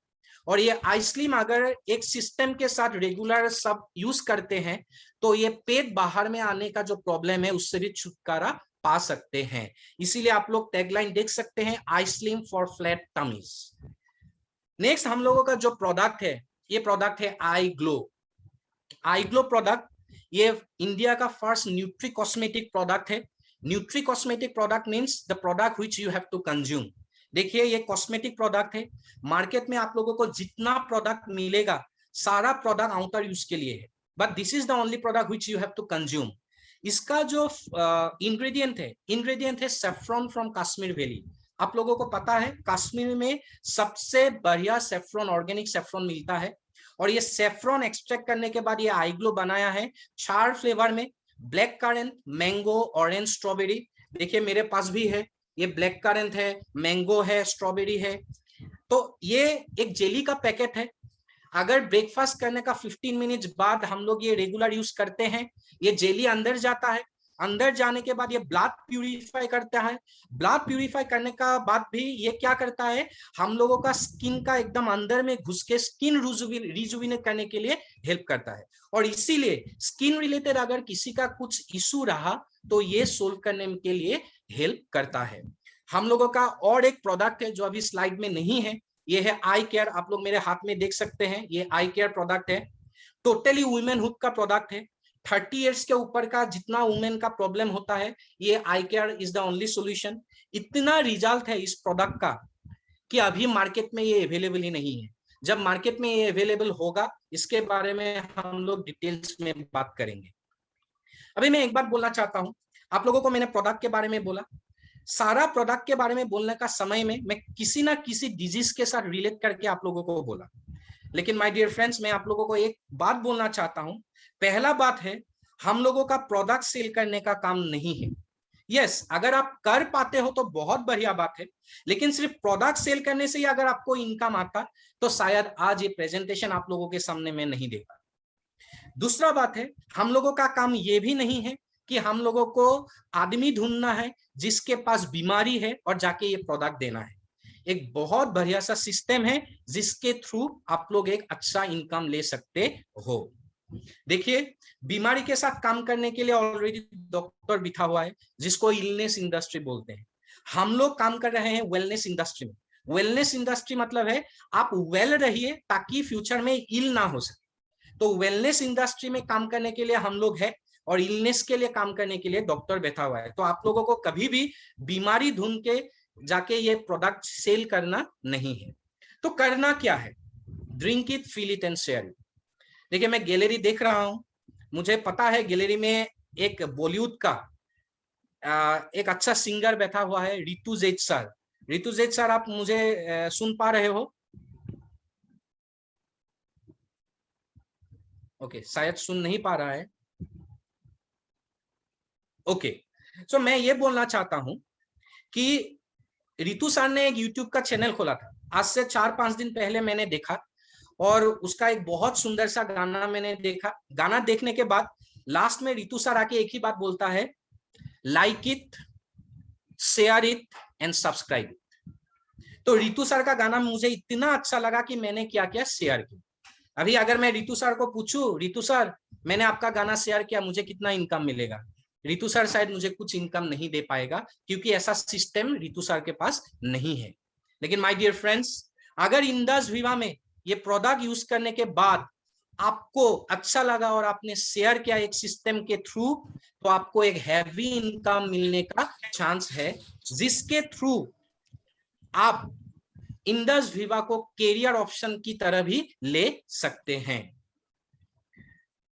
और ये आइसक्रीम अगर एक सिस्टम के साथ रेगुलर सब यूज करते हैं तो ये पेट बाहर में आने का जो प्रॉब्लम है उससे भी छुटकारा पा सकते हैं। इसीलिए आप लोग टैगलाइन देख सकते हैं, ice cream for flat tummies. Next हम लोगों का जो प्रोडक्ट है, ये प्रोडक्ट है I glow. I glow product ये इंडिया का फर्स्ट न्यूट्री कॉस्मेटिक प्रोडक्ट है। Nutri cosmetic product means the product which you have to consume. देखिए, ये कॉस्मेटिक प्रोडक्ट है। मार्केट में आप लोगों को जितना प्रोडक्ट मिलेगा सारा प्रोडक्ट आउटर यूज के लिए है, but this is the only product which you have to consume. इसका जो इंग्रेडिएंट है सेफ्रॉन फ्रॉम कश्मीर वैली। आप लोगों को पता है कश्मीर में सबसे बढ़िया सेफ्रॉन, ऑर्गेनिक सेफ्रॉन मिलता है, और ये सेफ्रॉन एक्सट्रैक्ट करने के बाद ये आई ग्लो बनाया है 4 फ्लेवर में, black currant, mango, orange, strawberry. देखिए मेरे पास भी है, ये ब्लैक करेंट है, मैंगो है, स्ट्रॉबेरी है। तो ये एक जेली का पैकेट है। अगर ब्रेकफास्ट करने का 15 मिनट बाद हम लोग ये रेगुलर यूज करते हैं, ये जेली अंदर जाता है। अंदर जाने के बाद ये ब्लड प्यूरिफाई करता है। ब्लड प्यूरिफाई करने का बाद भी ये क्या करता है, हम लोगों का स्किन का एकदम अंदर में घुस के स्किन रिजुविनेट करने के लिए हेल्प करता है। और इसीलिए स्किन रिलेटेड अगर किसी का कुछ इशू रहा तो ये सोल्व करने के लिए हेल्प करता है। हम लोगों का और एक प्रोडक्ट है जो अभी स्लाइड में नहीं है, ये है आई केयर। आप लोग मेरे हाथ में देख सकते हैं, ये आई केयर प्रोडक्ट है। टोटली वुमेनहुड का प्रोडक्ट है। 30 इयर्स के ऊपर का जितना वुमेन का प्रॉब्लम होता है, ये eye care is the only solution. इतना रिजल्ट है इस प्रोडक्ट का कि अभी मार्केट में ये अवेलेबल ही नहीं है। जब मार्केट में ये अवेलेबल होगा इसके बारे में हम लोग डिटेल्स में बात करेंगे। अभी मैं एक बात बोलना चाहता हूं, आप लोगों को मैंने प्रोडक्ट के बारे में बोला, सारा प्रोडक्ट के बारे में बोलने का समय में मैं किसी ना किसी डिजीज के साथ रिलेट करके आप लोगों को बोला। लेकिन माय डियर फ्रेंड्स, मैं आप लोगों को एक बात बोलना चाहता हूं। पहला बात है, हम लोगों का प्रोडक्ट सेल करने का काम नहीं है, यस, अगर आप कर पाते हो तो बहुत बढ़िया बात है, लेकिन सिर्फ प्रोडक्ट सेल करने से ही अगर आपको इनकम आता तो शायद आज ये प्रेजेंटेशन आप लोगों के सामने मैं नहीं देता। दूसरा बात है, हम लोगों का काम ये भी नहीं है कि हम लोगों को आदमी ढूंढना है जिसके पास बीमारी है और जाके ये प्रोडक्ट देना है। एक बहुत बढ़िया सा सिस्टम है जिसके थ्रू आप लोग एक अच्छा इनकम ले सकते हो। देखिए, बीमारी के साथ काम करने के लिए ऑलरेडी डॉक्टर बिठा हुआ है जिसको इलनेस इंडस्ट्री बोलते हैं। हम लोग काम कर रहे हैं वेलनेस इंडस्ट्री में। वेलनेस इंडस्ट्री मतलब है आप वेल रहिए ताकि फ्यूचर में इल ना हो सके। तो वेलनेस इंडस्ट्री में काम करने के लिए हम लोग है और इलनेस के लिए काम करने के लिए डॉक्टर बैठा हुआ है। तो आप लोगों को कभी भी बीमारी ढूंढ के जाके ये प्रोडक्ट सेल करना नहीं है। तो करना क्या है? Drink it, feel it and share it. देखिए, मैं गैलरी देख रहा हूं, मुझे पता है गैलरी में एक बॉलीवुड का एक अच्छा सिंगर बैठा हुआ है, Ritu Z sir. Ritu Z sir, आप मुझे सुन पा रहे हो? ओके, शायद सुन नहीं पा रहा है। ओके, सो मैं ये बोलना चाहता हूं कि रितु सर ने एक यूट्यूब का चैनल खोला था, आज से 4-5 दिन पहले मैंने देखा, और उसका एक बहुत सुंदर सा गाना मैंने देखा। गाना देखने के बाद लास्ट में रितु सर आके एक ही बात बोलता है, like it, share it and subscribe it. तो रितु सर का गाना मुझे इतना अच्छा लगा कि मैंने क्या किया, शेयर किया। अभी अगर मैं रितु सर को पूछूं, रितु सर मैंने आपका गाना शेयर किया, मुझे कितना इनकम मिलेगा? रितु सर शायद मुझे कुछ इनकम नहीं दे पाएगा, क्योंकि ऐसा सिस्टम रितु सर के पास नहीं है। लेकिन माय डियर फ्रेंड्स, अगर इंडस विवा में ये प्रोडक्ट यूज करने के बाद आपको अच्छा लगा और आपने शेयर किया एक सिस्टम के थ्रू, तो आपको एक हैवी इनकम मिलने का चांस है, जिसके थ्रू आप इंडस विवा को कैरियर ऑप्शन की तरह भी ले सकते हैं।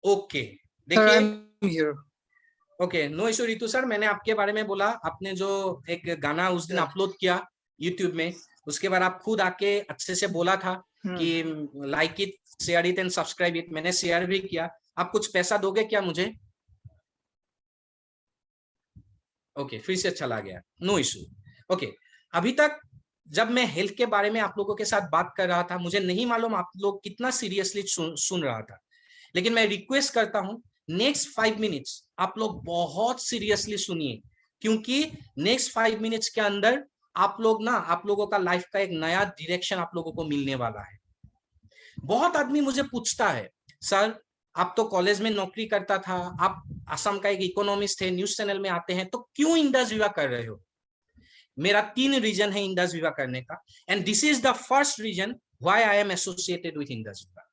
ओके, देखिए, okay, no issue Ritu sir, मैंने आपके बारे में बोला, आपने जो एक गाना उस दिन अपलोड किया यूट्यूब में, उसके बाद आप खुद आके अच्छे से बोला था कि like it, share it and subscribe it. मैंने शेयर भी किया। आप कुछ पैसा दोगे क्या मुझे? ओके, फिर से चला गया, नो इशू। ओके, अभी तक जब मैं हेल्थ के बारे में आप लोगों के साथ बात कर रहा था, मुझे नहीं मालूम आप लोग कितना सीरियसली सुन रहा था, लेकिन मैं रिक्वेस्ट करता हूं नेक्स्ट 5 मिनट्स आप लोग बहुत सीरियसली सुनिए, क्योंकि नेक्स्ट 5 मिनट्स के अंदर आप लोगों का लाइफ का एक नया डायरेक्शन आप लोगों को मिलने वाला है। बहुत आदमी मुझे पूछता है, सर आप तो कॉलेज में नौकरी करता था, आप असम का एक इकोनॉमिस्ट है, न्यूज चैनल में आते हैं, तो क्यों इंडस विवा कर रहे हो? मेरा 3 रीजन है इंडस विवा करने का, and this is the first reason why I am associated with Indus Viva.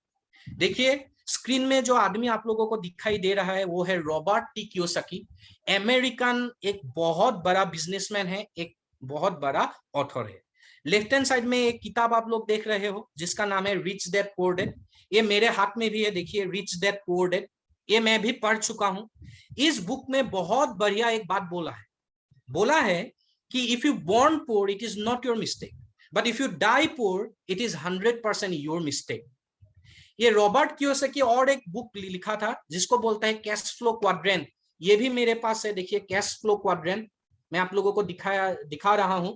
देखिए, स्क्रीन में जो आदमी आप लोगों को दिखाई दे रहा है वो है रॉबर्ट टी कियोसाकी, अमेरिकन एक बहुत बड़ा बिजनेसमैन है, एक बहुत बड़ा ऑथर है। लेफ्ट हैंड साइड में एक किताब आप लोग देख रहे हो जिसका नाम है रिच डैड पुअर डैड। ये मेरे हाथ में भी है, देखिए, रिच डैड पुअर डैड। ये मैं भी पढ़ चुका हूं। इस बुक में बहुत बढ़िया एक बात बोला है कि if you born poor it is not your mistake, but if you die poor it is 100% your mistake. ये रॉबर्ट कियोसाकी और एक बुक लिखा था जिसको बोलता है कैश फ्लो क्वाड्रेंट। ये भी मेरे पास है, देखिए, कैश फ्लो क्वाड्रेंट, मैं आप लोगों को दिखा रहा हूं।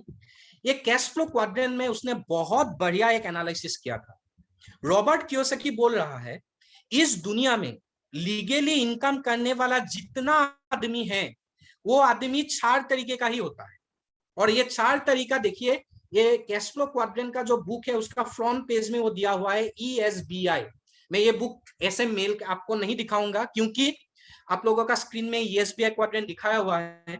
ये कैश फ्लो क्वाड्रेंट में उसने बहुत बढ़िया एक एनालिसिस किया था। रॉबर्ट कियोसाकी बोल रहा है, इस दुनिया में लीगली इनकम करने वाला जितना आदमी है, वो आदमी 4 तरीके का ही होता है। और ये 4 तरीका देखिए, ये कैश फ्लो क्वाड्रेंट का जो बुक है उसका फ्रंट पेज में वो दिया हुआ है, ESBI। मैं ये बुक ऐसे मेल आपको नहीं दिखाऊंगा क्योंकि आप लोगों का स्क्रीन में ESBI क्वाड्रेंट दिखाया हुआ है।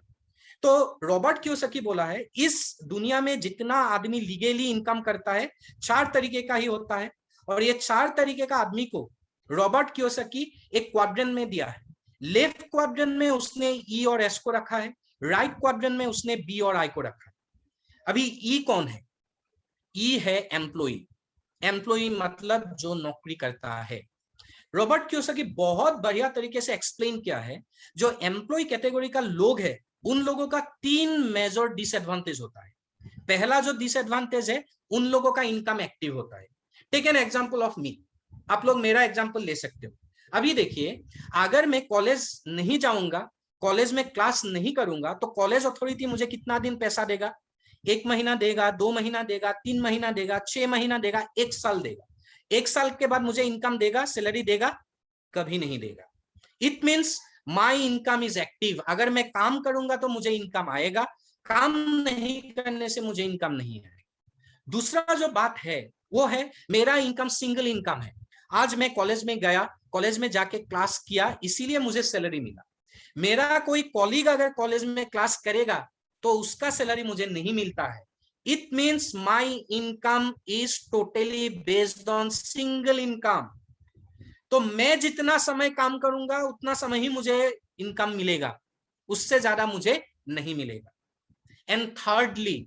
तो रॉबर्ट कियोसाकी बोला है, इस दुनिया में जितना आदमी लीगली इनकम करता है 4 तरीके का ही होता है, और ये 4 तरीके का आदमी को रॉबर्ट कियोसाकी एक क्वाड्रेंट में दिया है। लेफ्ट क्वाड्रेंट में उसने E और S को रखा है, राइट क्वाड्रेंट में उसने B और I को रखा है। अभी E कौन है? E है एम्प्लॉई। एम्प्लॉई मतलब जो नौकरी करता है। रॉबर्ट कियोसाकी बहुत बढ़िया तरीके से एक्सप्लेन किया है, जो एम्प्लॉय कैटेगरी का लोग है उन लोगों का 3 मेजर डिसएडवांटेज होता है। पहला जो डिसएडवांटेज है, उन लोगों का इनकम एक्टिव होता है। Take an example of me, आप लोग मेरा एग्जांपल ले सकते हो। अभी देखिए, अगर मैं कॉलेज नहीं जाऊंगा, कॉलेज में क्लास नहीं करूंगा तो कॉलेज अथॉरिटी मुझे कितना दिन पैसा देगा? 1 महीना देगा, 2 महीना देगा, 3 महीना देगा, 6 महीना देगा, 1 साल देगा। 1 साल के बाद मुझे इनकम देगा, सैलरी देगा? कभी नहीं देगा। It means my income is active. अगर मैं काम करूंगा तो मुझे इनकम आएगा, काम नहीं करने से मुझे इनकम नहीं आएगा। दूसरा जो बात है वो है मेरा इनकम सिंगल इनकम है। आज मैं कॉलेज में गया, कॉलेज में जाके क्लास किया, इसीलिए मुझे सैलरी मिला। मेरा कोई कॉलीग अगर कॉलेज में क्लास करेगा तो उसका सैलरी मुझे नहीं मिलता है। It means my income is totally based on single income. तो मैं जितना समय काम करूंगा उतना समय ही मुझे इनकम मिलेगा, उससे ज्यादा मुझे नहीं मिलेगा। एंड थर्डली,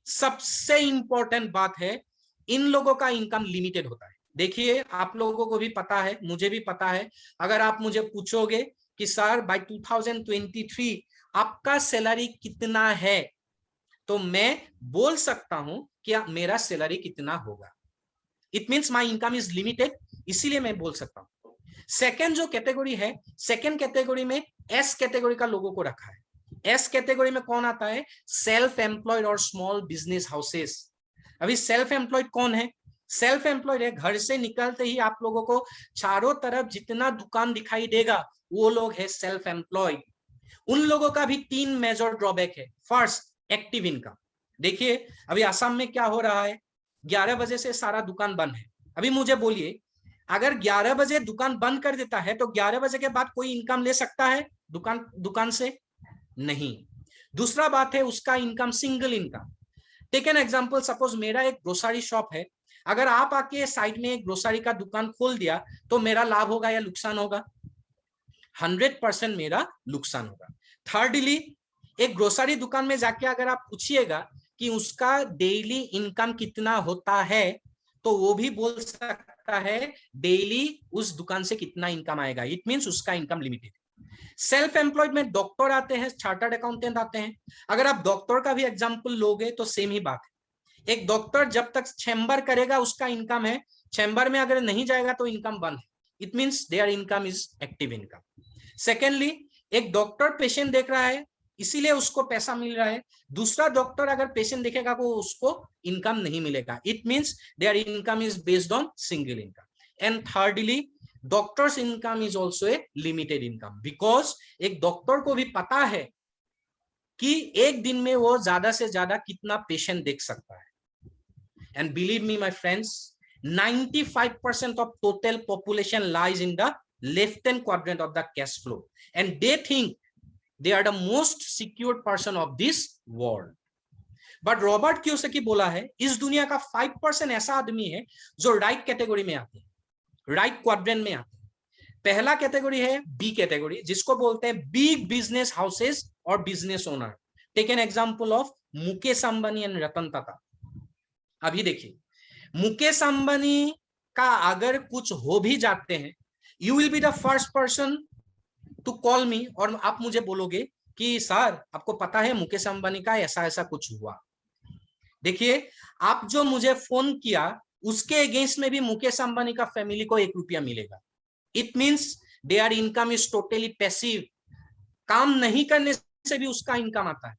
सबसे इंपॉर्टेंट बात है, इन लोगों का इनकम लिमिटेड होता है। देखिए, आप लोगों को भी पता है, मुझे भी पता है। अगर आप मुझे पूछोगे कि सर बाय 2023 आपका सैलरी कितना है, तो मैं बोल सकता हूं कि मेरा सैलरी कितना होगा। It means my income is limited, इसीलिए मैं बोल सकता हूं। सेकेंड जो कैटेगरी है, सेकेंड कैटेगरी में एस कैटेगरी का लोगों को रखा है। एस कैटेगरी में कौन आता है? सेल्फ एम्प्लॉयड और स्मॉल बिजनेस हाउसेस। अभी सेल्फ एम्प्लॉयड कौन है? सेल्फ एम्प्लॉयड है, घर से निकलते ही आप लोगों को चारों तरफ जितना दुकान दिखाई देगा वो लोग है सेल्फ एम्प्लॉयड। उन लोगों का भी 3 मेजर ड्रॉबैक है। First, active income. देखिए, अभी असम में क्या हो रहा है, 11 बजे से सारा दुकान बंद है। अभी मुझे बोलिए, अगर 11 बजे दुकान बंद कर देता है तो 11 बजे के बाद कोई इनकम ले सकता है दुकान से? नहीं। दूसरा बात है, उसका income single income. Take an example, suppose मेरा एक ग्रोसरी शॉप है। अगर आप आके साइड में एक ग्रोसरी का दुकान खोल दिया तो मेरा लाभ होगा या नुकसान होगा? 100% मेरा नुकसान होगा। थर्डली, एक ग्रोसरी दुकान में जाके अगर आप पूछिएगा कि उसका डेली इनकम कितना होता है, तो वो भी बोल सकता है डेली उस दुकान से कितना इनकम आएगा। इट मींस उसका इनकम लिमिटेड। सेल्फ एम्प्लॉयड में डॉक्टर आते हैं, चार्टर्ड अकाउंटेंट आते हैं। अगर आप डॉक्टर का भी एग्जांपल लोगे तो सेम ही बात है। एक डॉक्टर जब तक चैम्बर करेगा उसका इनकम है, चैम्बर में अगर नहीं जाएगा तो इनकम बंद है। It means there income is active income. Secondly, एक डॉक्टर पेशेंट देख रहा है इसीलिए उसको पैसा मिल रहा है। दूसरा डॉक्टर अगर पेशेंट देखेगा वो उसको इनकम नहीं मिलेगा। It means there income is based on single income. And thirdly, doctors income is also a limited income, because एक डॉक्टर को भी पता है कि एक दिन में वो ज्यादा से ज्यादा कितना पेशेंट देख सकता है। And believe me my friends, 95% of total population lies in the left-hand quadrant of the cash flow, and they think they are the most secured person of this world. But Robert Kiyosaki बोला है, इस दुनिया का 5% ऐसा आदमी है जो right category में आते हैं, राइट क्वाड्रेंट में आते हैं। पहला कैटेगरी है बी कैटेगरी, जिसको बोलते हैं बिग बिजनेस हाउसेस और business owner. Take an example of Mukesh Ambani and Ratan Tata. अभी देखिए, मुकेश अंबानी का अगर कुछ हो भी जाते हैं, you will be the first person to call me, और आप मुझे बोलोगे कि सर आपको पता है मुकेश अंबानी का ऐसा ऐसा कुछ हुआ। देखिए, आप जो मुझे फोन किया उसके अगेंस्ट में भी मुकेश अंबानी का फैमिली को 1 रुपया मिलेगा। It means there income is totally passive, काम नहीं करने से भी उसका इनकम आता है।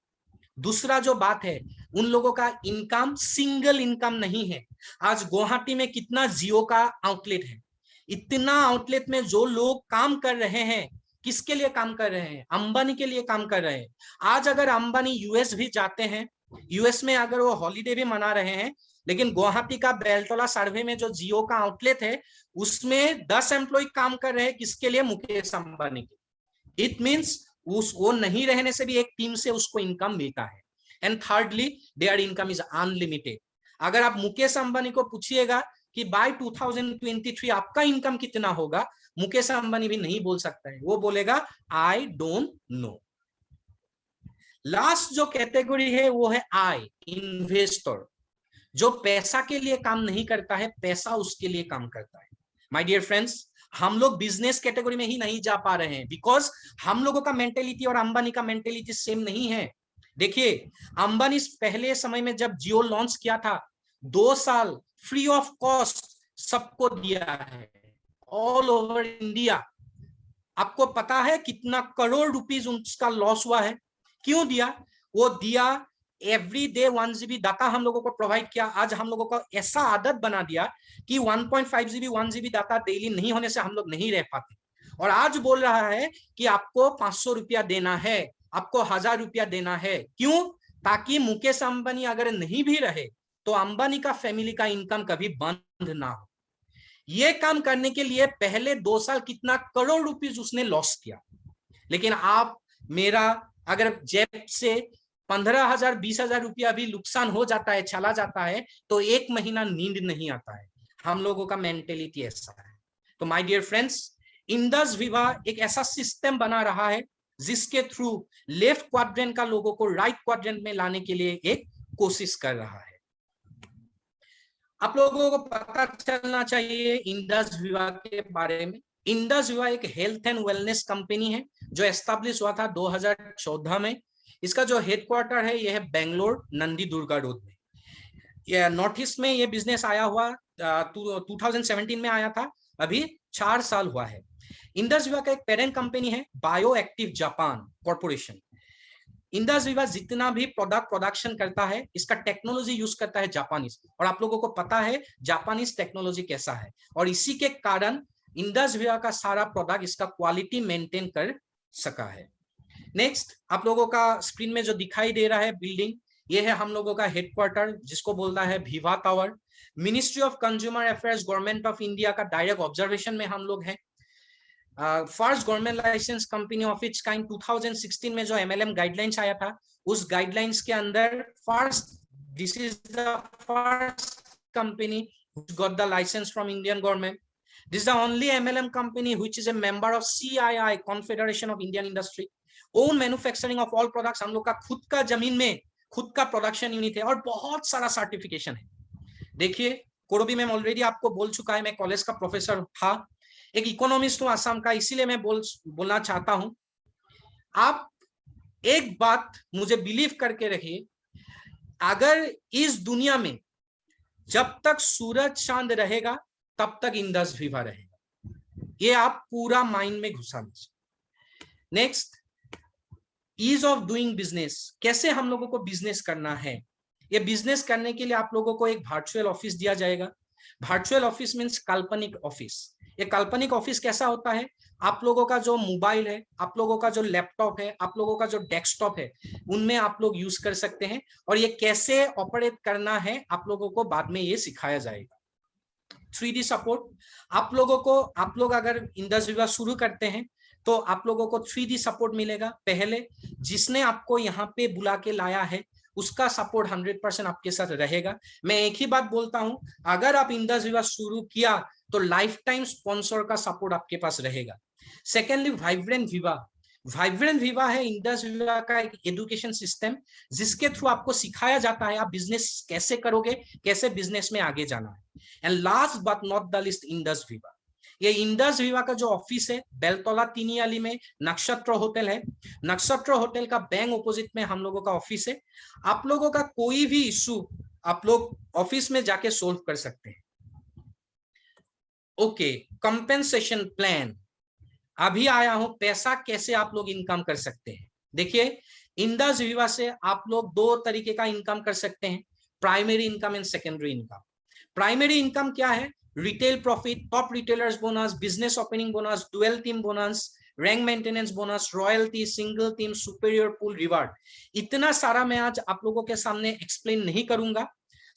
दूसरा जो बात है, उन लोगों का इनकम सिंगल इनकम नहीं है। आज गुवाहाटी में कितना जियो का आउटलेट है, इतना आउटलेट में जो लोग काम कर रहे हैं, किसके लिए काम कर रहे हैं? अंबानी के लिए काम कर रहे हैं। आज अगर अंबानी यूएस भी जाते हैं, यूएस में अगर वो हॉलीडे भी मना रहे हैं, लेकिन गुवाहाटी का बेलटोला सर्वे में जो जियो का आउटलेट है उसमें 10 एम्प्लॉय काम कर रहे हैं, किसके लिए? मुकेश अंबानी के। इट मींस वो नहीं रहने से भी एक टीम से उसको इनकम मिलता है। And thirdly, there income is unlimited. अगर आप मुकेश अंबानी को पूछिएगा कि बाय 2023 आपका इनकम कितना होगा, मुकेश अंबानी भी नहीं बोल सकता है, वो बोलेगा आई डोंट नो। लास्ट जो कैटेगरी है वो है आई, इन्वेस्टर, जो पैसा के लिए काम नहीं करता है, पैसा उसके लिए काम करता है। माय डियर फ्रेंड्स, हम लोग बिजनेस कैटेगरी में ही नहीं जा पा रहे हैं बिकॉज हम लोगों का मेंटेलिटी और अंबानी का मेंटेलिटी सेम नहीं है। देखिए, अंबानी पहले समय में जब जियो लॉन्च किया था, 2 साल फ्री ऑफ कॉस्ट सबको दिया है, ऑल ओवर इंडिया। आपको पता है कितना करोड़ रुपीस उसका लॉस हुआ है? क्यों दिया? वो दिया एवरी डे 1 GB डाटा हम लोगों को प्रोवाइड किया। आज हम लोगों को ऐसा आदत बना दिया कि 1.5 GB 1 GB डाटा डेली नहीं होने से हम लोग नहीं रह पाते, और आज बोल रहा है कि आपको 500 रुपया देना है, आपको 1000 रुपया देना है। क्यों? ताकि मुकेश अंबानी अगर नहीं भी रहे तो अंबानी का फैमिली का इनकम कभी बंद ना हो। ये काम करने के लिए पहले 2 साल कितना करोड़ रुपीस उसने लॉस किया। लेकिन आप मेरा अगर जेब से 15,000 20,000 रुपया भी नुकसान हो जाता है, चला जाता है, तो 1 महीना नींद नहीं आता है। हम लोगों का मेंटेलिटी ऐसा है। तो माय डियर फ्रेंड्स, इंडस विवा एक ऐसा सिस्टम बना रहा है जिसके थ्रू लेफ्ट क्वाड्रेंट का लोगों को राइट क्वाड्रेंट में लाने के लिए एक कोशिश कर रहा है। आप लोगों को पता चलना चाहिए इंडस विवा के बारे में। इंडस विवा एक हेल्थ एंड वेलनेस कंपनी है जो एस्टैब्लिश हुआ था 2014 में। इसका जो हेडक्वार्टर है यह है बेंगलोर नंदी दुर्गा रोड में। ये नॉर्थ ईस्ट में ये बिजनेस आया हुआ 2017 में आया था, अभी 4 साल हुआ है। इंडस विवा का एक पेरेंट कंपनी है bio active Japan corporation. Indus विवा जितना भी प्रोडक्शन करता है, इसका टेक्नोलॉजी यूज करता है जापानीज, और आप लोगों को पता है जापानीज टेक्नोलॉजी कैसा है, और इसी के कारण इंडस विवा का सारा प्रोडक्ट इसका क्वालिटी मेंटेन कर सका है। नेक्स्ट, आप लोगों का स्क्रीन में जो दिखाई दे रहा है बिल्डिंग, ये है हम लोगों का हेडक्वार्टर जिसको बोलता है Viva tower. Ministry of consumer affairs government of India का डायरेक्ट ऑब्जर्वेशन में हम लोग हैं। First government license company of its kind 2016 में जो MLM गाइडलाइंस आया था, उस गाइडलाइंस के अंदर this is the first company which got the license from Indian government. This is the only MLM company which is a member of CII, Confederation of Indian Industry. Own manufacturing of all products, हम लोग का खुद का जमीन में खुद का production unit है, और बहुत सारा सर्टिफिकेशन है। देखिए, कोरोबी मैम ऑलरेडी आपको बोल चुका है, मैं कॉलेज का प्रोफेसर था, एक इकोनॉमिस्ट हूं आसाम का, इसीलिए मैं बोलना चाहता हूं। आप एक बात मुझे बिलीव करके रखिए, अगर इस दुनिया में जब तक सूरज चांद रहेगा तब तक इंडस विवा रहेगा। ये आप पूरा माइंड में घुसा लीजिए। Next, ease of doing business, कैसे हम लोगों को बिजनेस करना है। ये बिजनेस करने के लिए आप लोगों को एक वर्चुअल ऑफिस दिया जाएगा। वर्चुअल ऑफिस मीन्स काल्पनिक ऑफिस। ये काल्पनिक ऑफिस कैसा होता है? आप लोगों का जो मोबाइल है, आप लोगों का जो लैपटॉप है, आप लोगों का जो डेस्कटॉप है, उनमें आप लोग यूज कर सकते हैं, और ये कैसे ऑपरेट करना है आप लोगों को बाद में ये सिखाया जाएगा। 3D सपोर्ट, आप लोग अगर इंडस विवा शुरू करते हैं तो आप लोगों को 3D सपोर्ट मिलेगा। पहले जिसने आपको यहाँ पे बुला के लाया है उसका सपोर्ट 100% आपके साथ रहेगा। मैं एक ही बात बोलता हूं, अगर आप इंडस विवा शुरू किया तो लाइफ टाइम स्पॉन्सर का सपोर्ट आपके पास रहेगा। सेकेंडली, वाइब्रेंट विवा। वाइब्रेंट विवा है इंडस विवा का एक एजुकेशन सिस्टम जिसके थ्रू आपको सिखाया जाता है आप बिजनेस कैसे करोगे, कैसे बिजनेस में आगे जाना है। And last but not the list, Indus विवा। ये इंडस विवा का जो ऑफिस है बेलतला तिनियाली में नक्षत्र होटल है। नक्षत्र होटल का बैंक ऑपोजिट में हम लोगों का ऑफिस है। आप लोगों का कोई भी इशू आप लोग ऑफिस में जाके सोल्व कर सकते हैं। Okay, compensation plan. अभी आया हूं, पैसा कैसे आप लोग इनकम कर सकते हैं। देखिए, इंडस विवा से आप लोग 2 तरीके का इनकम कर सकते हैं, primary income and secondary income. Primary income क्या है? Retail profit, top retailers bonus, business opening bonus, dual team bonus, rank maintenance bonus, royalty, single team, superior pool reward. इतना सारा मैं आज आप लोगों के सामने एक्सप्लेन नहीं करूंगा,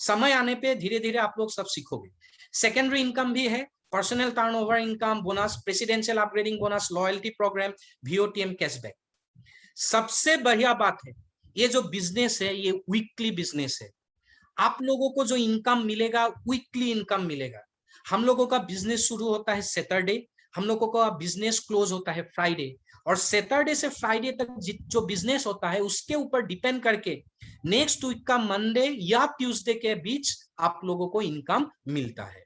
समय आने पे धीरे धीरे आप लोग सब सीखोगे। सेकेंडरी इनकम भी है, personal turnover income bonus, presidential upgrading bonus, loyalty program, VOTM cashback. सबसे बढ़िया बात है, ये जो बिजनेस है ये वीकली बिजनेस है। आप लोगों को जो इनकम मिलेगा वीकली इनकम मिलेगा। हम लोगों का बिजनेस शुरू होता है सैटरडे, हम लोगों का बिजनेस क्लोज होता है फ्राइडे, और सैटरडे से फ्राइडे तक जो बिजनेस होता है उसके ऊपर डिपेंड करके नेक्स्ट वीक का मंडे या ट्यूसडे के बीच आप लोगों को इनकम मिलता है।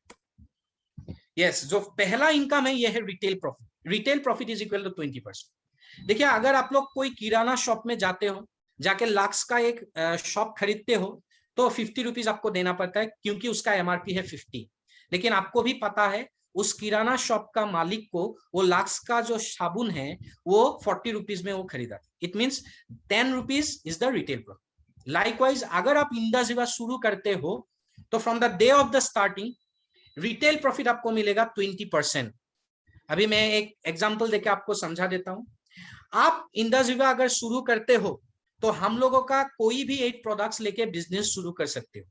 यस, जो पहला इनकम है यह है retail profit. Retail profit is equal to 20%। देखिए, अगर आप लोग कोई किराना शॉप में जाते हो, जाके लाक्स का एक शॉप खरीदते हो, तो 50 रुपीज आपको देना पड़ता है क्योंकि उसका MRP है 50। लेकिन आपको भी पता है उस किराना शॉप का मालिक को वो लक्स का जो साबुन है वो 40 रुपीज में वो खरीदा। It means 10 rupees is the retail profit. Likewise अगर आप इंदाजीवा शुरू करते हो तो from the day of the starting retail profit आपको मिलेगा 20%। अभी मैं एक एग्जांपल देके आपको समझा देता हूं। आप इंदाजीवा अगर शुरू करते हो तो हम लोगों का कोई भी 8 प्रोडक्ट्स लेके बिजनेस शुरू कर सकते हो,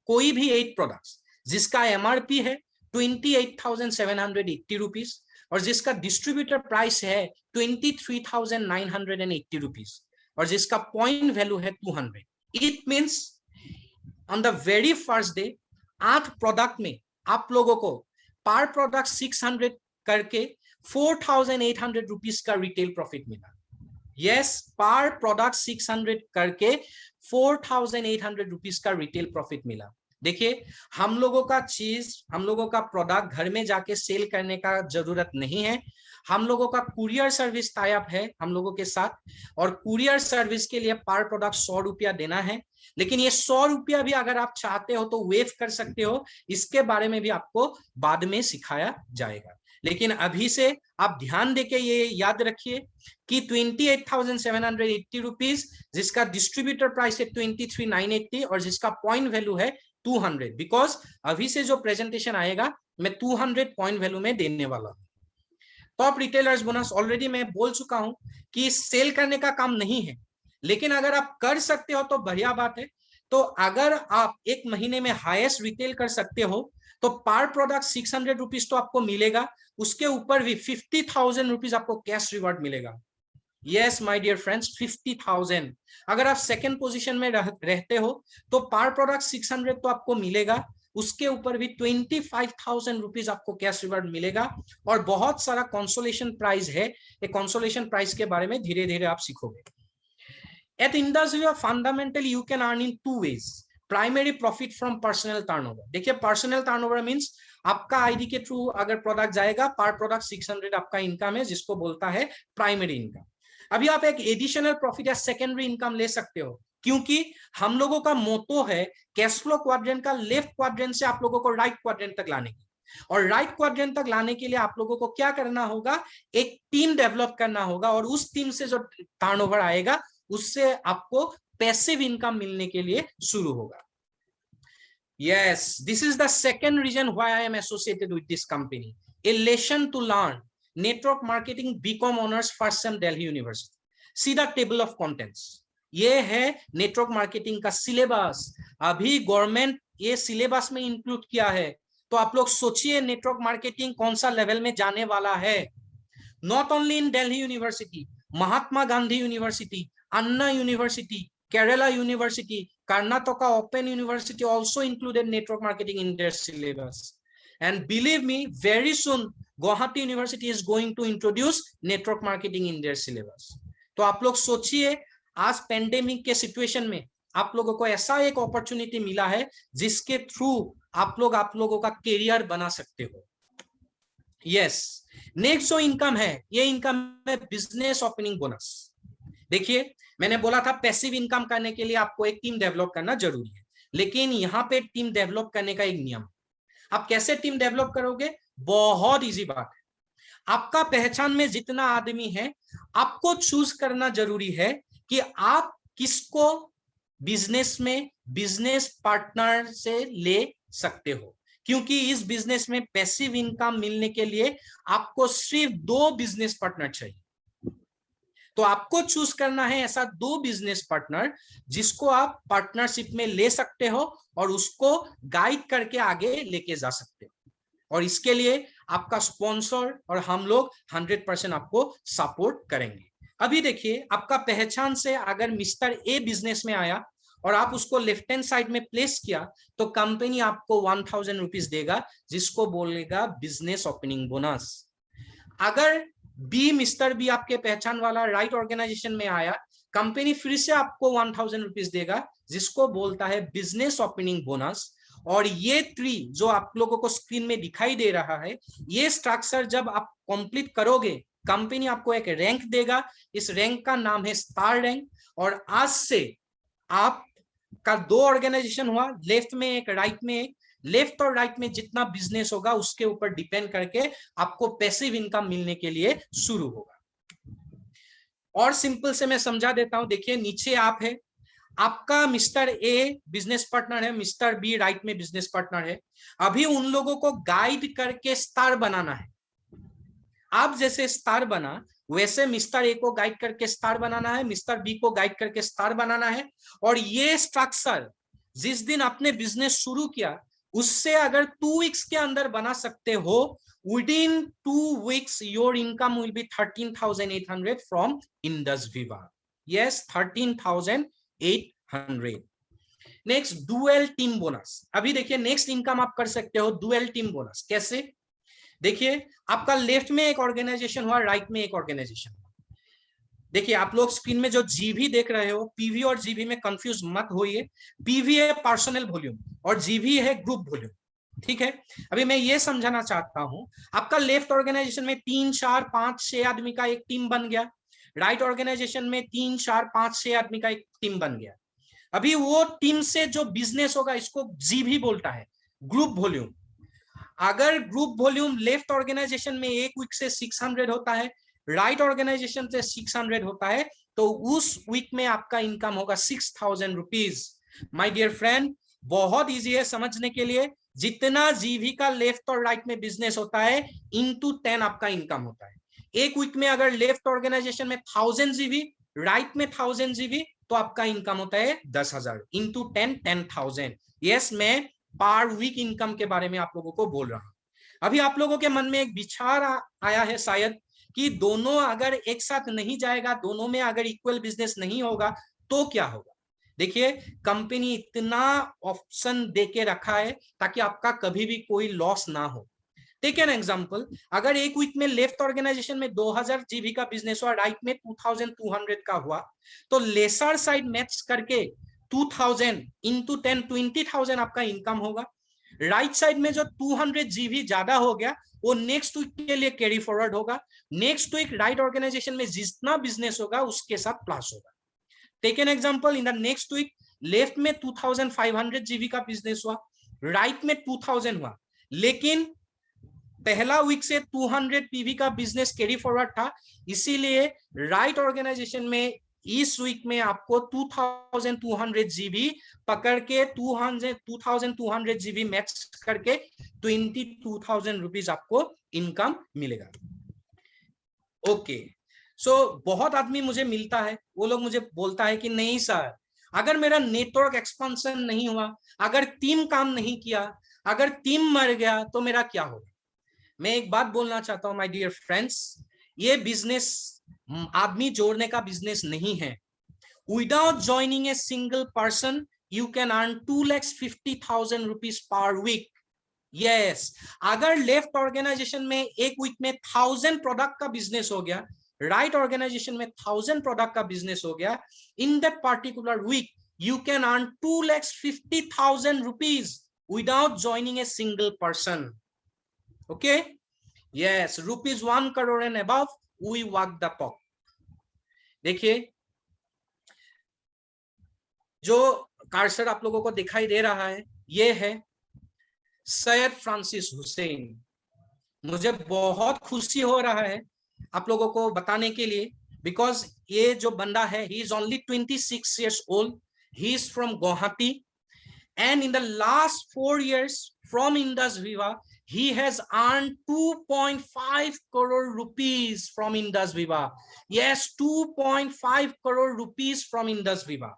कोई भी 8 प्रोडक्ट्स जिसका एमआरपी है 28,780 रुपीज और जिसका डिस्ट्रीब्यूटर प्राइस है 23,980 रुपीज और जिसका पॉइंट वैल्यू है 200। It means on the very first day 8 product में आप लोगों को पर प्रोडक्ट 600 करके 4,800 रुपीज का रिटेल प्रॉफिट मिला। यस, पर प्रोडक्ट 600 करके 4,800 रुपीज का रिटेल प्रॉफिट मिला। देखिए, हम लोगों का चीज, हम लोगों का प्रोडक्ट घर में जाके सेल करने का जरूरत नहीं है। हम लोगों का कुरियर सर्विस टाई अप है हम लोगों के साथ, और कुरियर सर्विस के लिए पर प्रोडक्ट 100 रुपया देना है। लेकिन ये 100 रुपया भी अगर आप चाहते हो तो वेव कर सकते हो, इसके बारे में भी आपको बाद में सिखाया जाएगा। लेकिन अभी से आप ध्यान देके ये याद रखिए कि 28,780 रुपीज जिसका डिस्ट्रीब्यूटर प्राइस है 23,980 और जिसका पॉइंट वैल्यू है 200, बिकॉज अभी से जो प्रेजेंटेशन आएगा मैं 200 पॉइंट वैल्यू में देने वाला हूं। टॉप रिटेलर्स बोनस ऑलरेडी मैं बोल चुका हूं कि सेल करने का काम नहीं है, लेकिन अगर आप कर सकते हो तो बढ़िया बात है। तो अगर आप एक महीने में हाईएस्ट रिटेल कर सकते हो तो पर प्रोडक्ट 600 रुपीज तो आपको मिलेगा, उसके ऊपर भी 50,000 रुपीज आपको कैश रिवार्ड मिलेगा। Yes my dear friends, 50,000। अगर आप सेकंड पोजीशन में रहते हो तो पर प्रोडक्ट 600 तो आपको मिलेगा, उसके ऊपर भी 25,000 रुपीज आपको कैश रिवार्ड मिलेगा और बहुत सारा कंसोलेशन प्राइज है। ये कंसोलेशन प्राइज के बारे में धीरे धीरे आप सीखोगे। At Indazivia, fundamentally you can earn in 2 ways. Primary profit from personal turnover. देखिए, पर्सनल टर्नओवर मींस आपका आईडी के थ्रू अगर प्रोडक्ट जाएगा, पर प्रोडक्ट 600 आपका इनकम है, जिसको बोलता है प्राइमरी इनकम। अभी आप एक एडिशनल प्रॉफिट या सेकेंडरी इनकम ले सकते हो, क्योंकि हम लोगों का मोटो है कैश फ्लो क्वाड्रेंट का लेफ्ट क्वाड्रेंट से आप लोगों को राइट क्वाड्रेंट तक लाने की। और राइट क्वाड्रेंट तक लाने के लिए आप लोगों को क्या करना होगा, एक टीम डेवलप करना होगा, और उस टीम से जो टर्नओवर आएगा उससे आपको पैसिव इनकम मिलने के लिए शुरू होगा। Yes, this is the second reason why I am associated with this company. A lesson to learn. Network Marketing BCom Honors First Sem Delhi University. See the table of contents. ये है network marketing का syllabus. अभी government ये syllabus में include किया है, तो आप लोग सोचिए नेटवर्क मार्केटिंग कौन सा लेवल में जाने वाला है। Not only in Delhi university, Mahatma Gandhi university, Anna university, Kerala University, Karnataka Open University also included network marketing in their syllabus. And believe me, very soon Guwahati University is going to introduce network marketing in their syllabus. तो आप लोग सोचिए, आज pandemic के situation में आप लोगों को ऐसा एक अपॉर्चुनिटी मिला है जिसके थ्रू आप लोगों का करियर बना सकते हो। यस, नेक्स्ट जो इनकम है, ये इनकम है बिजनेस ओपनिंग बोनस। देखिए, मैंने बोला था पैसिव इनकम करने के लिए आपको एक टीम डेवलप करना जरूरी है, लेकिन यहाँ पे टीम डेवलप करने का एक नियम है। आप कैसे टीम डेवलप करोगे? बहुत इजी बात है। आपका पहचान में जितना आदमी है, आपको चूज करना जरूरी है कि आप किसको बिजनेस में बिजनेस पार्टनर से ले सकते हो, क्योंकि इस बिजनेस में पैसिव इनकम मिलने के लिए आपको सिर्फ 2 बिजनेस पार्टनर चाहिए। तो आपको चूज करना है ऐसा 2 बिजनेस पार्टनर जिसको आप पार्टनरशिप में ले सकते हो और उसको गाइड करके आगे लेके जा सकते हो। और इसके लिए आपका स्पॉन्सर और हम लोग 100% आपको सपोर्ट करेंगे। अभी देखिए, आपका पहचान से अगर मिस्टर ए बिजनेस में आया और आप उसको लेफ्ट हैंड साइड में प्लेस किया तो कंपनी आपको 1,000 रुपीज देगा, जिसको बोलेगा बिजनेस ओपनिंग बोनस। अगर बी मिस्टर बी आपके पहचान वाला राइट ऑर्गेनाइजेशन में आया, कंपनी फिर से आपको 1,000 रुपीज देगा, जिसको बोलता है बिजनेस ओपनिंग बोनस। और ये 3 जो आप लोगों को स्क्रीन में दिखाई दे रहा है, ये स्ट्रक्चर जब आप कंप्लीट करोगे, कंपनी आपको एक रैंक देगा। इस रैंक का नाम है स्टार रैंक। और आज से आपका 2 ऑर्गेनाइजेशन हुआ, लेफ्ट में एक, राइट में एक। लेफ्ट और राइट में जितना बिजनेस होगा उसके ऊपर डिपेंड करके आपको पैसिव इनकम मिलने के लिए शुरू होगा। और सिंपल से मैं समझा देता हूं, देखिए नीचे आप है, आपका मिस्टर ए बिजनेस पार्टनर है, मिस्टर बी राइट में बिजनेस पार्टनर है। अभी उन लोगों को गाइड करके स्टार बनाना है। आप जैसे स्टार बना वैसे मिस्टर ए को गाइड करके स्टार बनाना है, मिस्टर बी को गाइड करके स्टार बनाना है। और ये स्ट्रक्चर जिस दिन आपने बिजनेस शुरू किया उससे अगर 2 वीक्स के अंदर बना सकते हो, within 2 weeks your income will be 13,800 from Indus Viva. Yes, 13,800. Next dual team bonus. अभी देखिए नेक्स्ट इनकम आप कर सकते हो डुअल टीम बोनस। कैसे? देखिए आपका लेफ्ट में एक ऑर्गेनाइजेशन हुआ, राइट में एक ऑर्गेनाइजेशन हुआ। देखिए आप लोग स्क्रीन में जो जीवी देख रहे हो, पीवी और जीवी में कंफ्यूज मत होइए। पीवी है पर्सनल वॉल्यूम और जीवी है ग्रुप वॉल्यूम, ठीक है। अभी मैं ये समझाना चाहता हूं, आपका लेफ्ट ऑर्गेनाइजेशन में 3, 4, 5, 6 आदमी का एक टीम बन गया, राइट ऑर्गेनाइजेशन में 3, 4, 5, 6 आदमी का एक टीम बन गया। अभी वो टीम से जो बिजनेस होगा इसको जीवी बोलता है, ग्रुप वॉल्यूम। अगर ग्रुप वॉल्यूम लेफ्ट ऑर्गेनाइजेशन में एक वीक से 600 होता है, राइट ऑर्गेनाइजेशन से 600 होता है, तो उस वीक में आपका इनकम होगा 6,000 रुपीज। माय डियर फ्रेंड, बहुत इजी है समझने के लिए। जितना जीवी का लेफ्ट और राइट में बिजनेस होता है इनटू 10 आपका इनकम होता है। एक वीक में अगर लेफ्ट ऑर्गेनाइजेशन में 1000 जीवी, राइट में 1000 जीवी, तो आपका इनकम होता है 10,000 इंटू 10, 10,000। यस, मैं पर वीक इनकम के बारे में आप लोगों को बोल रहा हूं। अभी आप लोगों के मन में एक विचार आया है शायद कि दोनों अगर एक साथ नहीं जाएगा, दोनों में अगर इक्वल बिजनेस नहीं होगा तो क्या होगा। देखिए कंपनी इतना ऑप्शन देके रखा है ताकि आपका कभी भी कोई लॉस ना हो। टेक एन एग्जांपल, अगर एक वीक में लेफ्ट ऑर्गेनाइजेशन में 2000 जीबी का बिजनेस हुआ, राइट में 2200 का हुआ, तो लेसर साइड मैथ्स करके 2000 इंटू 10, 20,000 आपका इनकम होगा। राइट साइड में जो 200 जीबी ज्यादा हो गया वो नेक्स्ट वीक के लिए कैरी फॉरवर्ड होगा। नेक्स्ट वीक राइट ऑर्गेनाइजेशन में जितना बिजनेस होगा उसके साथ प्लस होगा। Take an example, in the next week left में 2500 जीबी का बिजनेस हुआ, राइट में 2000 हुआ, लेकिन पहला वीक से 200 पीवी का बिजनेस कैरी फॉरवर्ड था, इसीलिए राइट ऑर्गेनाइजेशन में इस वीक में आपको 2200 जीबी पकड़ के 2200 जीबी मैच करके 22,000 रुपीज आपको इनकम मिलेगा। ओके, सो बहुत आदमी मुझे मिलता है, वो लोग मुझे बोलता है कि नहीं सर, अगर मेरा नेटवर्क एक्सपेंशन नहीं हुआ, अगर टीम काम नहीं किया, अगर टीम मर गया तो मेरा क्या होगा। मैं एक बात बोलना चाहता हूं माय डियर फ्रेंड्स, ये बिजनेस आदमी जोड़ने का बिजनेस नहीं है। Without joining a single person you can earn 2,50,000 rupees per week. Yes, अगर लेफ्ट ऑर्गेनाइजेशन में एक वीक में 1000 प्रोडक्ट का बिजनेस हो गया, राइट ऑर्गेनाइजेशन में 1000 प्रोडक्ट का बिजनेस हो गया, in that particular week you can earn 2,50,000 rupees without joining a single person. Okay, yes, rupees 1 crore and above, we walk the talk. देखिए जो कर्सर आप लोगों को दिखाई दे रहा है ये है सैयद फ्रांसिस हुसैन। मुझे बहुत खुशी हो रहा है आप लोगों को बताने के लिए, बिकॉज ये जो बंदा है he is only 26 years old, he is from Guwahati, and in the last 4 years from Indus Viva he has earned 2.5 crore rupees from Indus Viva. Yes, 2.5 crore rupees from Indus Viva.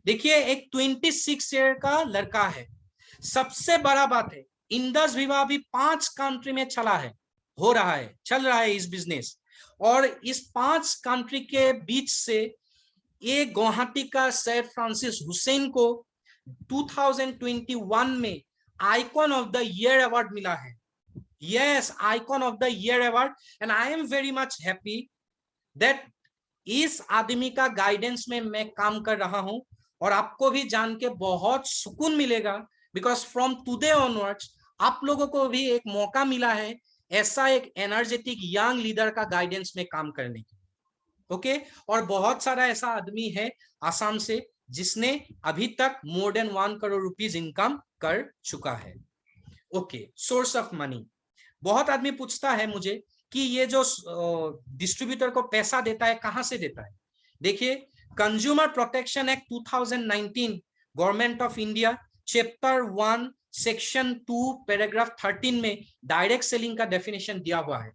देखिए एक 26 year का लड़का है। सबसे बड़ा बात है Indus विवा भी 5 कंट्री में चला है, हो रहा है, चल रहा है इस बिजनेस, और इस 5 कंट्री के बीच से ये गुवाहाटी का सैयद फ्रांसिस हुसैन को 2021 में icon of the year award मिला है। Yes, icon of the year award, and I am very much happy that इस आदमी का गाइडेंस में मैं काम कर रहा हूं, और आपको भी जान के बहुत सुकून मिलेगा, बिकॉज फ्रॉम टुडे ऑनवर्ड्स आप लोगों को भी एक मौका मिला है ऐसा एक एनर्जेटिक यंग लीडर का गाइडेंस में काम करने की। ओके, और बहुत सारा ऐसा आदमी है आसाम से जिसने अभी तक more than 1 crore rupees income कर चुका है। Okay, source of money. बहुत आदमी पूछता है मुझे कि ये जो डिस्ट्रीब्यूटर को पैसा देता है कहां से देता है। देखिए, consumer protection act 2019, government of India, chapter 1 section 2 paragraph 13 में डायरेक्ट सेलिंग का डेफिनेशन दिया हुआ है।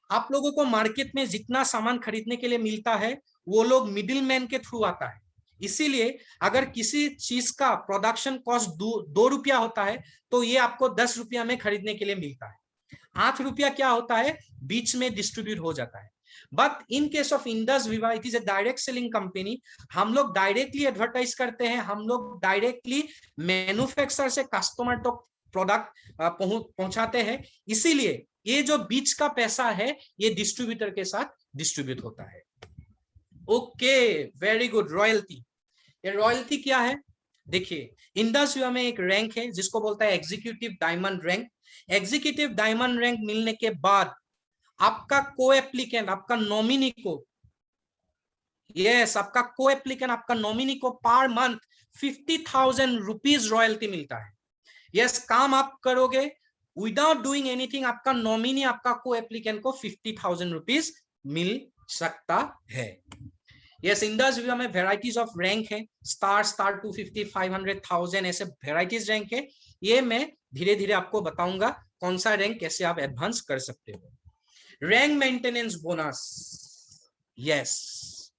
आप लोगों को मार्केट में जितना सामान खरीदने के लिए मिलता है वो लोग मिडिल मैन के थ्रू आता है। इसीलिए अगर किसी चीज का प्रोडक्शन कॉस्ट 2 रुपया होता है तो ये आपको 10 रुपया में खरीदने के लिए मिलता है। 8 रुपया क्या होता है, बीच में डिस्ट्रीब्यूट हो जाता है। But in case of Indus Viva, it is a direct selling company. हम लोग डायरेक्टली एडवर्टाइज करते हैं, हम लोग डायरेक्टली मैन्युफैक्चरर से कस्टमर तक प्रोडक्ट पहुंचाते हैं। इसीलिए ये जो बीच का पैसा है ये डिस्ट्रीब्यूटर के साथ डिस्ट्रीब्यूट होता है। Okay, very good. रॉयल्टी, ये रॉयल्टी क्या है? देखिए, इंडस विवा में एक रैंक है जिसको बोलता है executive diamond rank. Executive diamond rank मिलने के बाद आपका को एप्लीकेंट, आपका नॉमिनी को, आपका को एप्लीकेंट, आपका नॉमिनी को पर मंथ 50,000 रुपीज रॉयल्टी मिलता है। काम आप करोगे विदाउट डूइंग एनीथिंग, आपका नॉमिनी, आपका को एप्लीकेंट को 50,000 रुपीज मिल सकता है। इंडस विवा में वेराइटीज ऑफ रैंक है, स्टार, स्टार 250, 500, 1000, ऐसे वेराइटीज रैंक है। ये मैं धीरे धीरे आपको बताऊंगा कौन सा रैंक कैसे आप एडवांस कर सकते हो। Rank maintenance bonus, yes.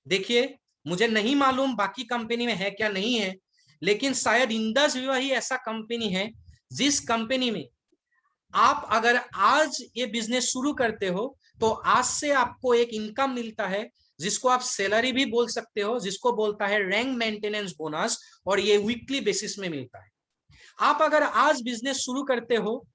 देखिए, मुझे नहीं मालूम बाकी कंपनी में है क्या नहीं है, लेकिन शायद इंडस विवा ही ऐसा कंपनी है जिस कंपनी में आप अगर आज ये बिजनेस शुरू करते हो तो आज से आपको एक इनकम मिलता है जिसको आप सैलरी भी बोल सकते हो, जिसको बोलता है रैंक मेंटेनेंस बोनस, और ये वीकली बेसिस में मिलता है। आप अगर आज बिजनेस शुरू करते हो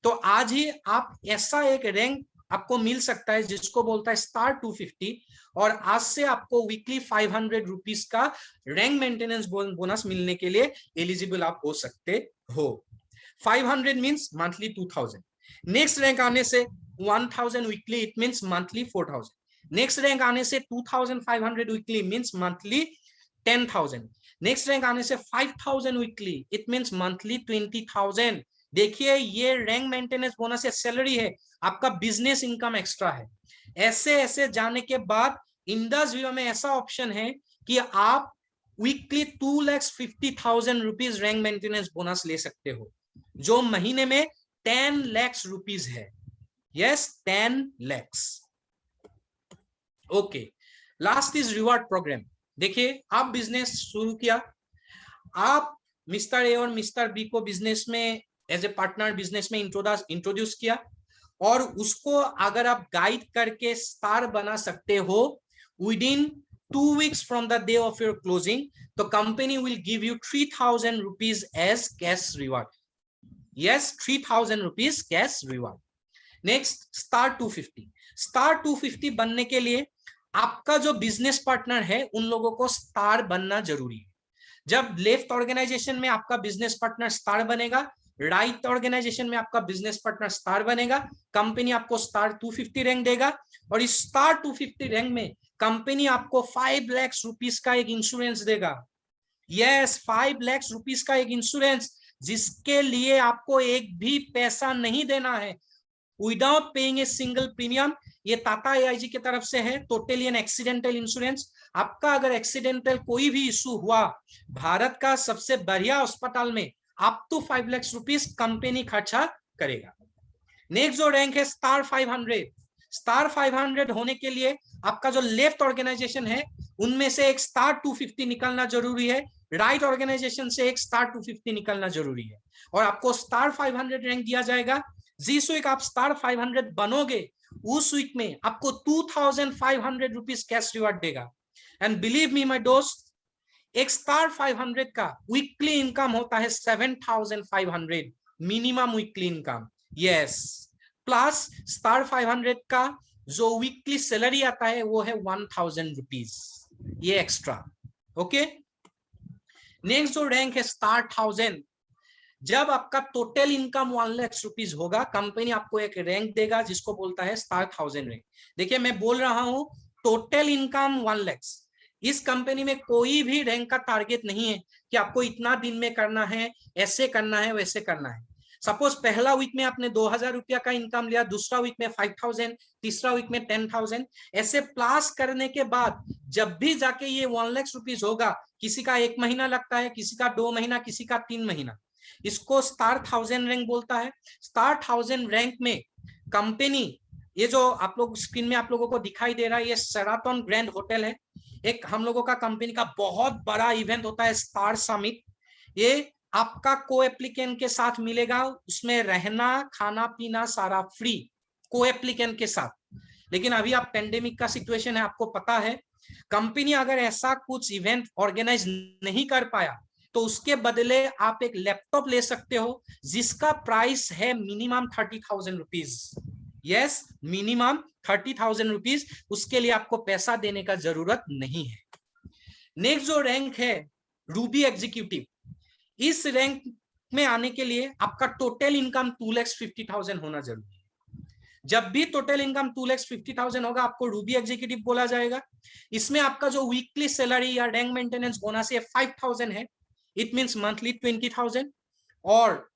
तो आज ही आप ऐसा एक रैंक आपको मिल सकता है जिसको बोलता है स्टार 250, और आज से आपको वीकली 500 रुपीज का रैंक मेंटेनेंस बोनस मिलने के लिए एलिजिबल आप हो सकते हो। 500 मीन्स मंथली 2000। नेक्स्ट रैंक आने से 1000 weekly, it means monthly 4000। Next rank आने से 2500 weekly means monthly 10,000। Next rank आने से 5000 वीकली, इट मीन्स मंथली 20,000। देखिए, ये रैंक मेंटेनेंस बोनस या सैलरी है, आपका बिजनेस इनकम एक्स्ट्रा है। ऐसे ऐसे जाने के बाद इंडस विवा में ऐसा ऑप्शन है कि आप weekly 2,50,000 rupees rank maintenance bonus ले सकते हो, जो महीने में 10 लाख रुपीज है। Yes, 10 lakh. Okay, last is reward program. देखिए, आप बिजनेस शुरू किया, आप मिस्टर ए और मिस्टर बी को बिजनेस में एज ए पार्टनर बिजनेस में इंट्रोड्यूस किया, और उसको अगर आप गाइड करके स्टार बना सकते हो within 2 weeks from the day of your closing, तो company will give you 3,000 rupees as cash reward. Yes, 3,000 rupees cash reward. Next, star 250। Star 250 बनने के लिए आपका जो बिजनेस पार्टनर है उन लोगों को स्टार बनना जरूरी है। जब लेफ्ट ऑर्गेनाइजेशन में आपका बिजनेस पार्टनर स्टार बनेगा, राइट ऑर्गेनाइजेशन में आपका बिजनेस पार्टनर स्टार बनेगा, कंपनी आपको स्टार 250 रैंक देगा, और इस स्टार 250 रैंक में कंपनी आपको 5 लाख रुपीज का एक इंश्योरेंस देगा। यस, 5 लाख रुपीज का एक इंश्योरेंस, जिसके लिए आपको एक भी पैसा नहीं देना है, without paying a single premium. ये टाटा AIG की तरफ से है, टोटली एन एक्सीडेंटल इंश्योरेंस। आपका अगर एक्सीडेंटल कोई भी इशू हुआ, भारत का सबसे बढ़िया अस्पताल में up to 5 lakh rupees company खर्चा करेगा। नेक्स्ट जो रैंक है स्टार 500। स्टार 500 होने के लिए आपका जो लेफ्ट ऑर्गेनाइजेशन है उनमें से एक स्टार 250 निकलना जरूरी है, राइट ऑर्गेनाइजेशन से एक स्टार 250 निकलना जरूरी है, और आपको स्टार 500 रैंक दिया जाएगा। जिस वीक आप स्टार 500 बनोगे उस वीक में आपको 2,500 रुपीज कैश रिवार्ड देगा। एंड बिलीव मी माय दोस्त, एक स्टार 500 का वीकली इनकम होता है 7,500 minimum weekly income. Yes, plus star 500 का जो वीकली सैलरी आता है वो है 1,000 रुपीज, ये एक्स्ट्रा। ओके, नेक्स्ट जो रैंक है स्टार 1000। जब आपका टोटल इनकम 1 लाख रुपीज होगा, कंपनी आपको एक रैंक देगा जिसको बोलता है स्टार 1000 रैंक। देखिए, मैं बोल रहा हूं टोटल इनकम 1 लाख, इस कंपनी में कोई भी रैंक का टारगेट नहीं है कि आपको इतना दिन में करना है, ऐसे करना है, वैसे करना है। सपोज पहला वीक में आपने 2000 रुपया का इनकम लिया, दूसरा वीक में 5000, तीसरा वीक में 10,000, ऐसे प्लस करने के बाद जब भी जाके ये 1 लाख रुपीज होगा, किसी का 1 महीना लगता है, किसी का 2 महीना, किसी का 3 महीना, इसको स्टार 1000 रैंक बोलता है। स्टार 1000 रैंक में कंपनी, ये जो आप लोग स्क्रीन में आप लोगों को दिखाई दे रहा है, ये शेराटन ग्रैंड होटल है। एक हम लोगों का कंपनी का बहुत बड़ा इवेंट होता है स्टार समिट। ये आपका को एप्लीकेंट के साथ मिलेगा, उसमें रहना खाना पीना सारा फ्री को एप्लीकेंट के साथ। लेकिन अभी आप पेंडेमिक का सिचुएशन है, आपको पता है, कंपनी अगर ऐसा कुछ इवेंट ऑर्गेनाइज नहीं कर पाया तो उसके बदले आप एक लैपटॉप ले सकते हो जिसका प्राइस है minimum 30,000 rupees. Yes, minimum 30,000 rupees. उसके लिए आपको पैसा देने का जरूरत नहीं है। नेक्स्ट जो रैंक है रूबी एग्जीक्यूटिव, इस रैंक में आने के लिए आपका टोटल इनकम 2,50,000 होना जरूरी है। जब भी टोटल इनकम 2,50,000 होगा, आपको रूबी एग्जीक्यूटिव बोला जाएगा। इसमें आपका जो वीकली सैलरी या रैंक मेंटेनेंस बोनस है 5,000 है, इट मींस मंथली 20,000। और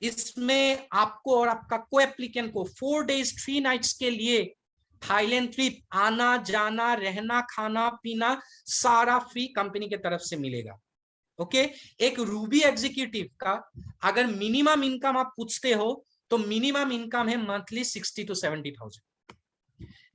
इसमें आपको और आपका को एप्लीकेंट को 4 days 3 nights के लिए थाईलैंड ट्रिप, आना जाना रहना खाना पीना सारा फ्री कंपनी के तरफ से मिलेगा। ओके, एक रूबी एग्जीक्यूटिव का अगर मिनिमम इनकम आप पूछते हो तो मिनिमम इनकम है मंथली 60 to 70,000।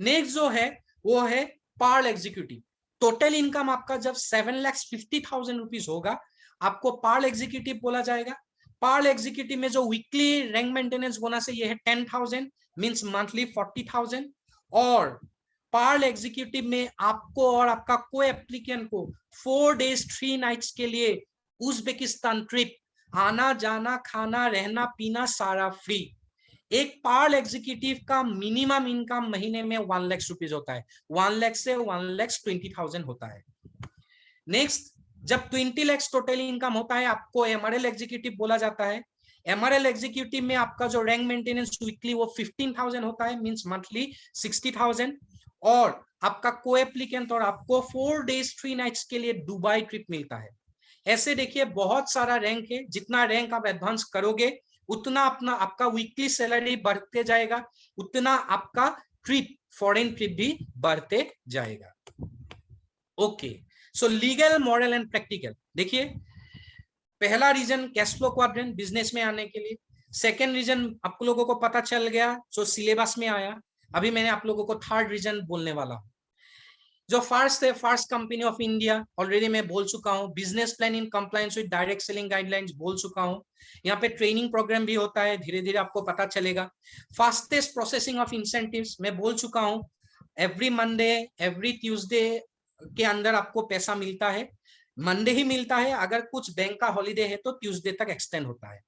नेक्स्ट जो है वो है पर्ल एग्जीक्यूटिव। टोटल इनकम आपका जब 7,50,000 रुपीज होगा, आपको पर्ल एग्जीक्यूटिव बोला जाएगा। पर्ल एग्जीक्यूटिव में जो वीकली रैंक मेंटेनेंस बोनस है ये है 10,000, मींस मंथली 40,000। और पर्ल एग्जीक्यूटिव में आपको और आपका को एप्लीकेंट को 4 days 3 nights के लिए उज्बेकिस्तान ट्रिप, आना जाना खाना रहना पीना सारा फ्री। एक पर्ल एग्जीक्यूटिव का मिनिमम इनकम महीने में 1 लाख रुपीज होता है। 1 लाख से 1,20,000 होता है। नेक्स्ट, जब 20 लाख टोटल इनकम होता है, आपको एमआरएल एग्जीक्यूटिव बोला जाता है। एमआरएल एग्जीक्यूटिव में आपका जो रैंक मेंटेनेंस वीकली वो 15,000 होता है, मींस मंथली 60,000। और आपका को एप्लीकेंट और आपको 4 days 3 nights के लिए दुबई ट्रिप मिलता है। ऐसे देखिए बहुत सारा रैंक है। जितना रैंक आप एडवांस करोगे उतना अपना आपका वीकली सैलरी बढ़ते जाएगा, उतना आपका ट्रिप, फॉरेन ट्रिप भी बढ़ते जाएगा। Okay, so legal, moral and practical. देखिए, पहला reason cash flow quadrant, business में आने के लिए। सेकेंड रीजन आप लोगों को पता चल गया, जो सिलेबस में आया। अभी मैंने आप लोगों को थर्ड रीजन बोलने वाला हूं। जो फर्स्ट है, first company of India, already मैं बोल चुका हूं। Business plan in compliance with direct selling guidelines बोल चुका हूं। यहाँ पे ट्रेनिंग प्रोग्राम भी होता है, धीरे धीरे आपको पता चलेगा। फास्टेस्ट प्रोसेसिंग ऑफ इंसेंटिव्स मैं बोल चुका हूं। एवरी मंडे, एवरी ट्यूसडे के अंदर आपको पैसा मिलता है। मंडे ही मिलता है, अगर कुछ बैंक का हॉलीडे है तो ट्यूसडे तक एक्सटेंड होता है।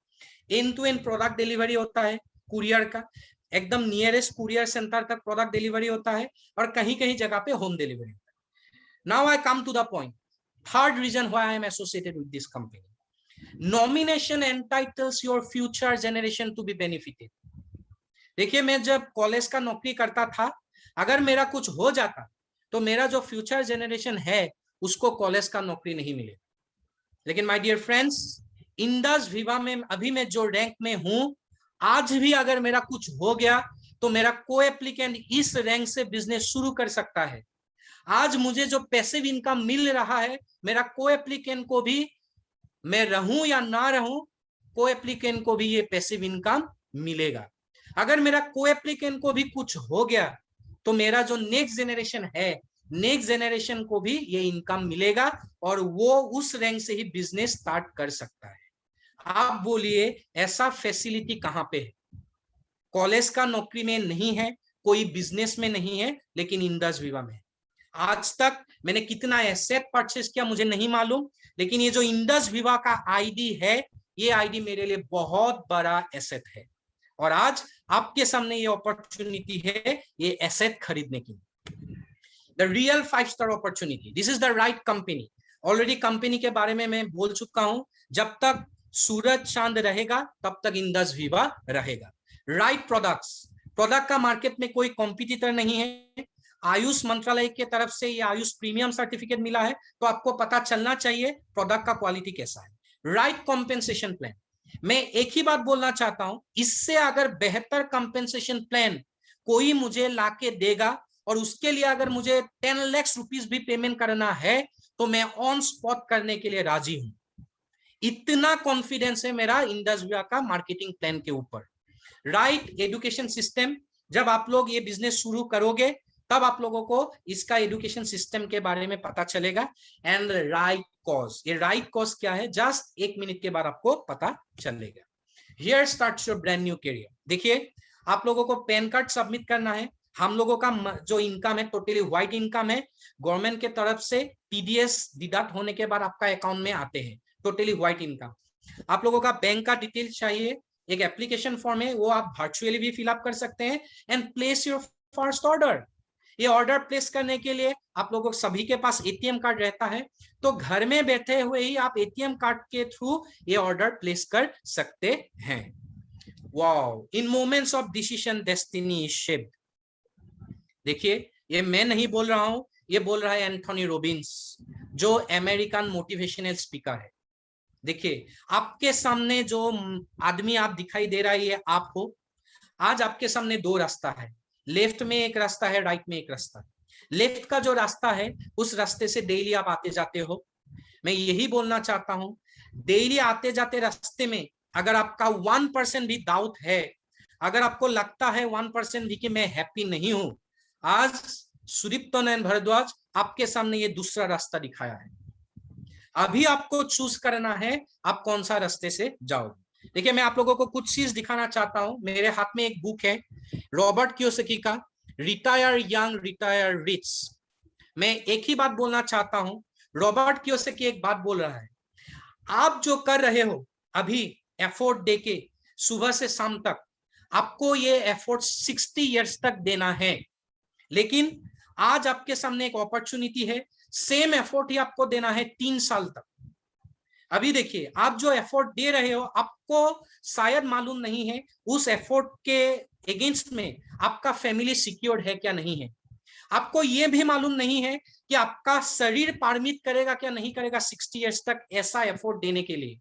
End to end product delivery होता है, कुरियर का एकदम नियरेस्ट कुरियर सेंटर तक प्रोडक्ट डिलीवरी होता है, और कहीं कहीं जगह पे होम डिलीवरी होता है। Now I come to the point, third reason why I am associated with this company. Nomination entitles your future generation to be benefited. देखिए, मैं जब कॉलेज का नौकरी करता था, अगर मेरा कुछ हो जाता तो मेरा जो फ्यूचर जनरेशन है उसको कॉलेज का नौकरी नहीं मिलेगा। लेकिन माय डियर फ्रेंड्स, इंडस विवा में अभी मैं जो रैंक में हूं, आज भी अगर मेरा कुछ हो गया तो मेरा को एप्लीकेंट इस रैंक से बिजनेस शुरू कर सकता है। आज मुझे जो पैसिव इनकम मिल रहा है, मेरा को एप्लीकेंट को भी, मैं रहूं या ना रहूं, को एप्लीकेंट को भी ये पैसिव इनकम मिलेगा। अगर मेरा को एप्लीकेंट को भी कुछ हो गया तो मेरा जो नेक्स्ट जेनरेशन है, नेक्स्ट जेनरेशन को भी ये इनकम मिलेगा और वो उस रैंक से ही बिजनेस स्टार्ट कर सकता है। आप बोलिए ऐसा फैसिलिटी कहां पे है? कॉलेज का नौकरी में नहीं है, कोई बिजनेस में नहीं है, लेकिन इंडस विवा में। आज तक मैंने कितना एसेट परचेस किया मुझे नहीं मालूम, लेकिन ये जो इंडस विवा का आईडी है, ये आईडी मेरे लिए बहुत बड़ा एसेट है। और आज आपके सामने ये अपॉर्चुनिटी है ये एसेट खरीदने की। The real 5-star opportunity, this is the right company. Already company के बारे में मैं बोल चुका हूं, जब तक सूरज चांद रहेगा तब तक इंडस विवा रहेगा। राइट प्रोडक्ट्स, प्रोडक्ट का मार्केट में कोई कॉम्पिटिटर नहीं है। आयुष मंत्रालय के तरफ से ये आयुष प्रीमियम सर्टिफिकेट मिला है, तो आपको पता चलना चाहिए प्रोडक्ट का क्वालिटी कैसा है। राइट कॉम्पेंसेशन प्लान, मैं एक ही बात बोलना चाहता हूं, इससे अगर बेहतर कॉम्पेंसेशन प्लान कोई मुझे लाके देगा और उसके लिए अगर मुझे 10 लाख रुपीस भी पेमेंट करना है तो मैं ऑन स्पॉट करने के लिए राजी हूं। इतना कॉन्फिडेंस है मेरा इंडस्ट्रिया का मार्केटिंग प्लान के ऊपर। राइट एजुकेशन सिस्टम, जब आप लोग ये बिजनेस शुरू करोगे तब आप लोगों को इसका एजुकेशन सिस्टम के बारे में पता चलेगा। एंड राइट कॉज, ये राइट कॉज क्या है जस्ट 1 मिनट के बाद आपको पता चलेगा। Here starts your brand new career. देखिए, आप लोगों को पैन कार्ड सबमिट करना है। हम लोगों का जो इनकम है टोटली व्हाइट इनकम है, गवर्नमेंट के तरफ से टीडीएस डिडक्ट होने के बाद आपका अकाउंट में आते हैं, टोटली व्हाइट इनकम। आप लोगों का बैंक का डिटेल चाहिए, एक एप्लीकेशन फॉर्म है वो आप वर्चुअली भी फिलअप कर सकते हैं। And place your first order. ये ऑर्डर प्लेस करने के लिए आप लोगों सभी के पास एटीएम कार्ड रहता है, तो घर में बैठे हुए ही आप एटीएम कार्ड के थ्रू ये ऑर्डर प्लेस कर सकते हैं। Wow, in moments of decision destiny is shaped. देखिए, ये मैं नहीं बोल रहा हूं, ये बोल रहा है एंथोनी रॉबिन्स, जो अमेरिकन मोटिवेशनल स्पीकर है। देखिए, आपके सामने जो आदमी आप दिखाई दे रहा है ये आप हो। आज आपके सामने 2 रास्ता है, लेफ्ट में एक रास्ता है, राइट में एक रास्ता है। लेफ्ट का जो रास्ता है उस रास्ते से डेली आप आते जाते हो। मैं यही बोलना चाहता हूं, डेली आते जाते रास्ते में अगर आपका 1% भी डाउट है, अगर आपको लगता है 1% भी कि मैं हैप्पी नहीं हूं, आज सुदीप्तो नयन भारद्वाज आपके सामने ये दूसरा रास्ता दिखाया है। अभी आपको चूज करना है आप कौन सा रास्ते से जाओगे। देखिए, मैं आप लोगों को कुछ चीज दिखाना चाहता हूं। मेरे हाथ में एक बुक है रॉबर्ट कियोसाकी का, रिटायर यंग रिटायर रिच। मैं एक ही बात बोलना चाहता हूं, रॉबर्ट कियोसाकी एक बात बोल रहा है, आप जो कर रहे हो अभी एफर्ट देके सुबह से शाम तक, आपको ये एफर्ट 60 इयर्स तक देना है। लेकिन आज आपके सामने एक अपॉर्चुनिटी है, सेम एफर्ट ही आपको देना है 3 साल तक। अभी देखिए, आप जो एफर्ट दे रहे हो आपको शायद मालूम नहीं है उस एफर्ट के अगेंस्ट में आपका फैमिली सिक्योर्ड है क्या नहीं है। आपको यह भी मालूम नहीं है कि आपका शरीर परमिट करेगा क्या नहीं करेगा 60 इयर्स तक ऐसा एफर्ट देने के लिए।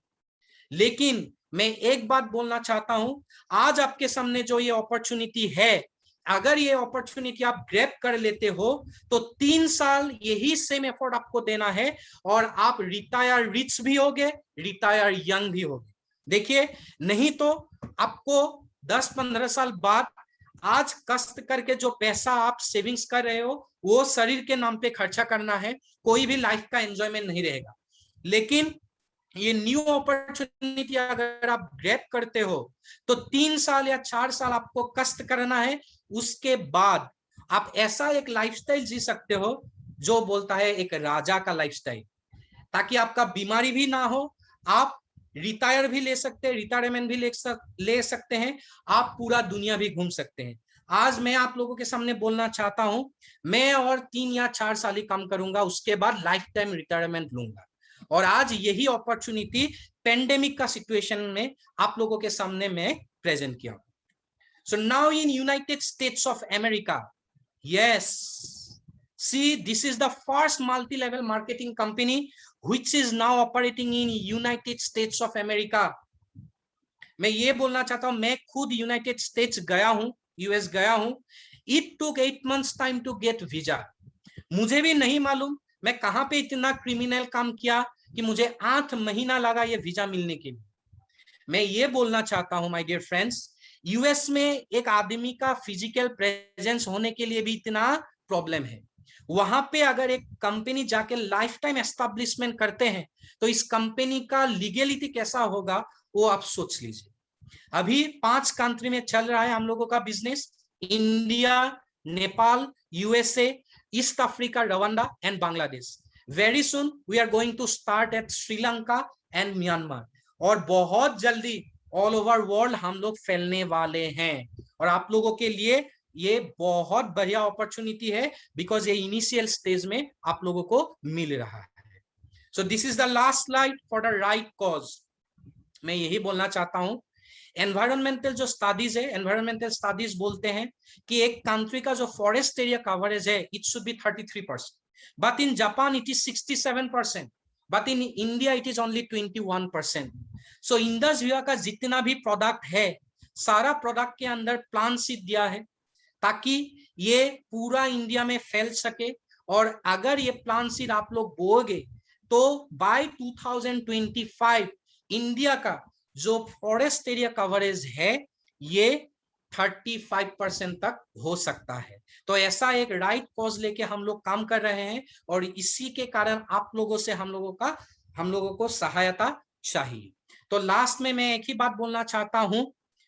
लेकिन मैं एक बात बोलना चाहता हूं, आज आपके सामने जो ये अपॉर्चुनिटी है, अगर ये अपॉर्चुनिटी आप ग्रैब कर लेते हो तो 3 साल यही सेम एफर्ट आपको देना है और आप रिटायर रिच भी होगे, रिटायर यंग भी होगे। देखिए, नहीं तो आपको 10-15 साल बाद आज कष्ट करके जो पैसा आप सेविंग्स कर रहे हो वो शरीर के नाम पे खर्चा करना है, कोई भी लाइफ का एंजॉयमेंट नहीं रहेगा। लेकिन ये न्यू अपॉर्चुनिटी अगर आप ग्रैब करते हो तो 3 साल या 4 साल आपको कष्ट करना है, उसके बाद आप ऐसा एक लाइफस्टाइल जी सकते हो जो बोलता है एक राजा का लाइफस्टाइल, ताकि आपका बीमारी भी ना हो, आप रिटायर भी ले सकते हैं, रिटायरमेंट भी ले सकते हैं, आप पूरा दुनिया भी घूम सकते हैं। आज मैं आप लोगों के सामने बोलना चाहता हूं, मैं और 3 या 4 साल ही काम करूंगा, उसके बाद लाइफ टाइम रिटायरमेंट लूंगा। और आज यही अपॉर्चुनिटी पेंडेमिक का सिचुएशन में आप लोगों के सामने मैं प्रेजेंट किया। So now in United states of America, yes, see, this is the first multi-level marketing company which is now operating in United States of America. मैं ये बोलना चाहता हूं, मैं खुद यूनाइटेड स्टेट्स गया हूं, यूएस गया हूं। It took 8 months time to get visa. मुझे भी नहीं मालूम मैं कहां पे इतना क्रिमिनल काम किया कि मुझे 8 महीना लगा ये वीजा मिलने के लिए। मैं ये बोलना चाहता हूं माय डियर फ्रेंड्स, यूएस में एक आदमी का फिजिकल प्रेजेंस होने के लिए भी इतना प्रॉब्लम है। वहां पे अगर एक कंपनी जाके लाइफ टाइम एस्टैब्लिशमेंट करते हैं तो इस कंपनी का लीगलिटी कैसा होगा वो आप सोच लीजिए। अभी 5 कंट्री में चल रहा है हम लोगों का business, India, Nepal, USA, East Africa, Rwanda and Bangladesh. Very soon we are going to start at Sri एंड म्यांमार, और बहुत जल्दी ऑल ओवर वर्ल्ड हम लोग फैलने वाले हैं। और आप लोगों के लिए ये बहुत बढ़िया अपॉर्चुनिटी है, बिकॉज ये इनिशियल स्टेज में आप लोगों को मिल रहा है। So this is the last slide for the right cause. मैं यही बोलना चाहता हूं, एनवायरमेंटल जो स्टडीज है, एनवायरमेंटल स्टडीज बोलते हैं कि एक कंट्री का जो फॉरेस्ट एरिया कवरेज है it should be 33%, but in Japan it is 67%, but in India it is only 21%. So Indus Viva का जितना भी प्रोडक्ट है सारा प्रोडक्ट के अंदर प्लांट सीड दिया है ताकि ये पूरा इंडिया में फैल सके, और अगर ये प्लांट सीड आप लोग बोओगे तो बाय 2025 इंडिया का जो फॉरेस्ट एरिया कवरेज है ये 35% तक हो सकता है. तो ऐसा एक राइट कॉज लेके हम लोग काम कर रहे हैं, और इसी के कारण आप लोगों से हम लोगों को सहायता चाहिए. तो लास्ट में मैं एक ही बात बोलना चाहता हूं,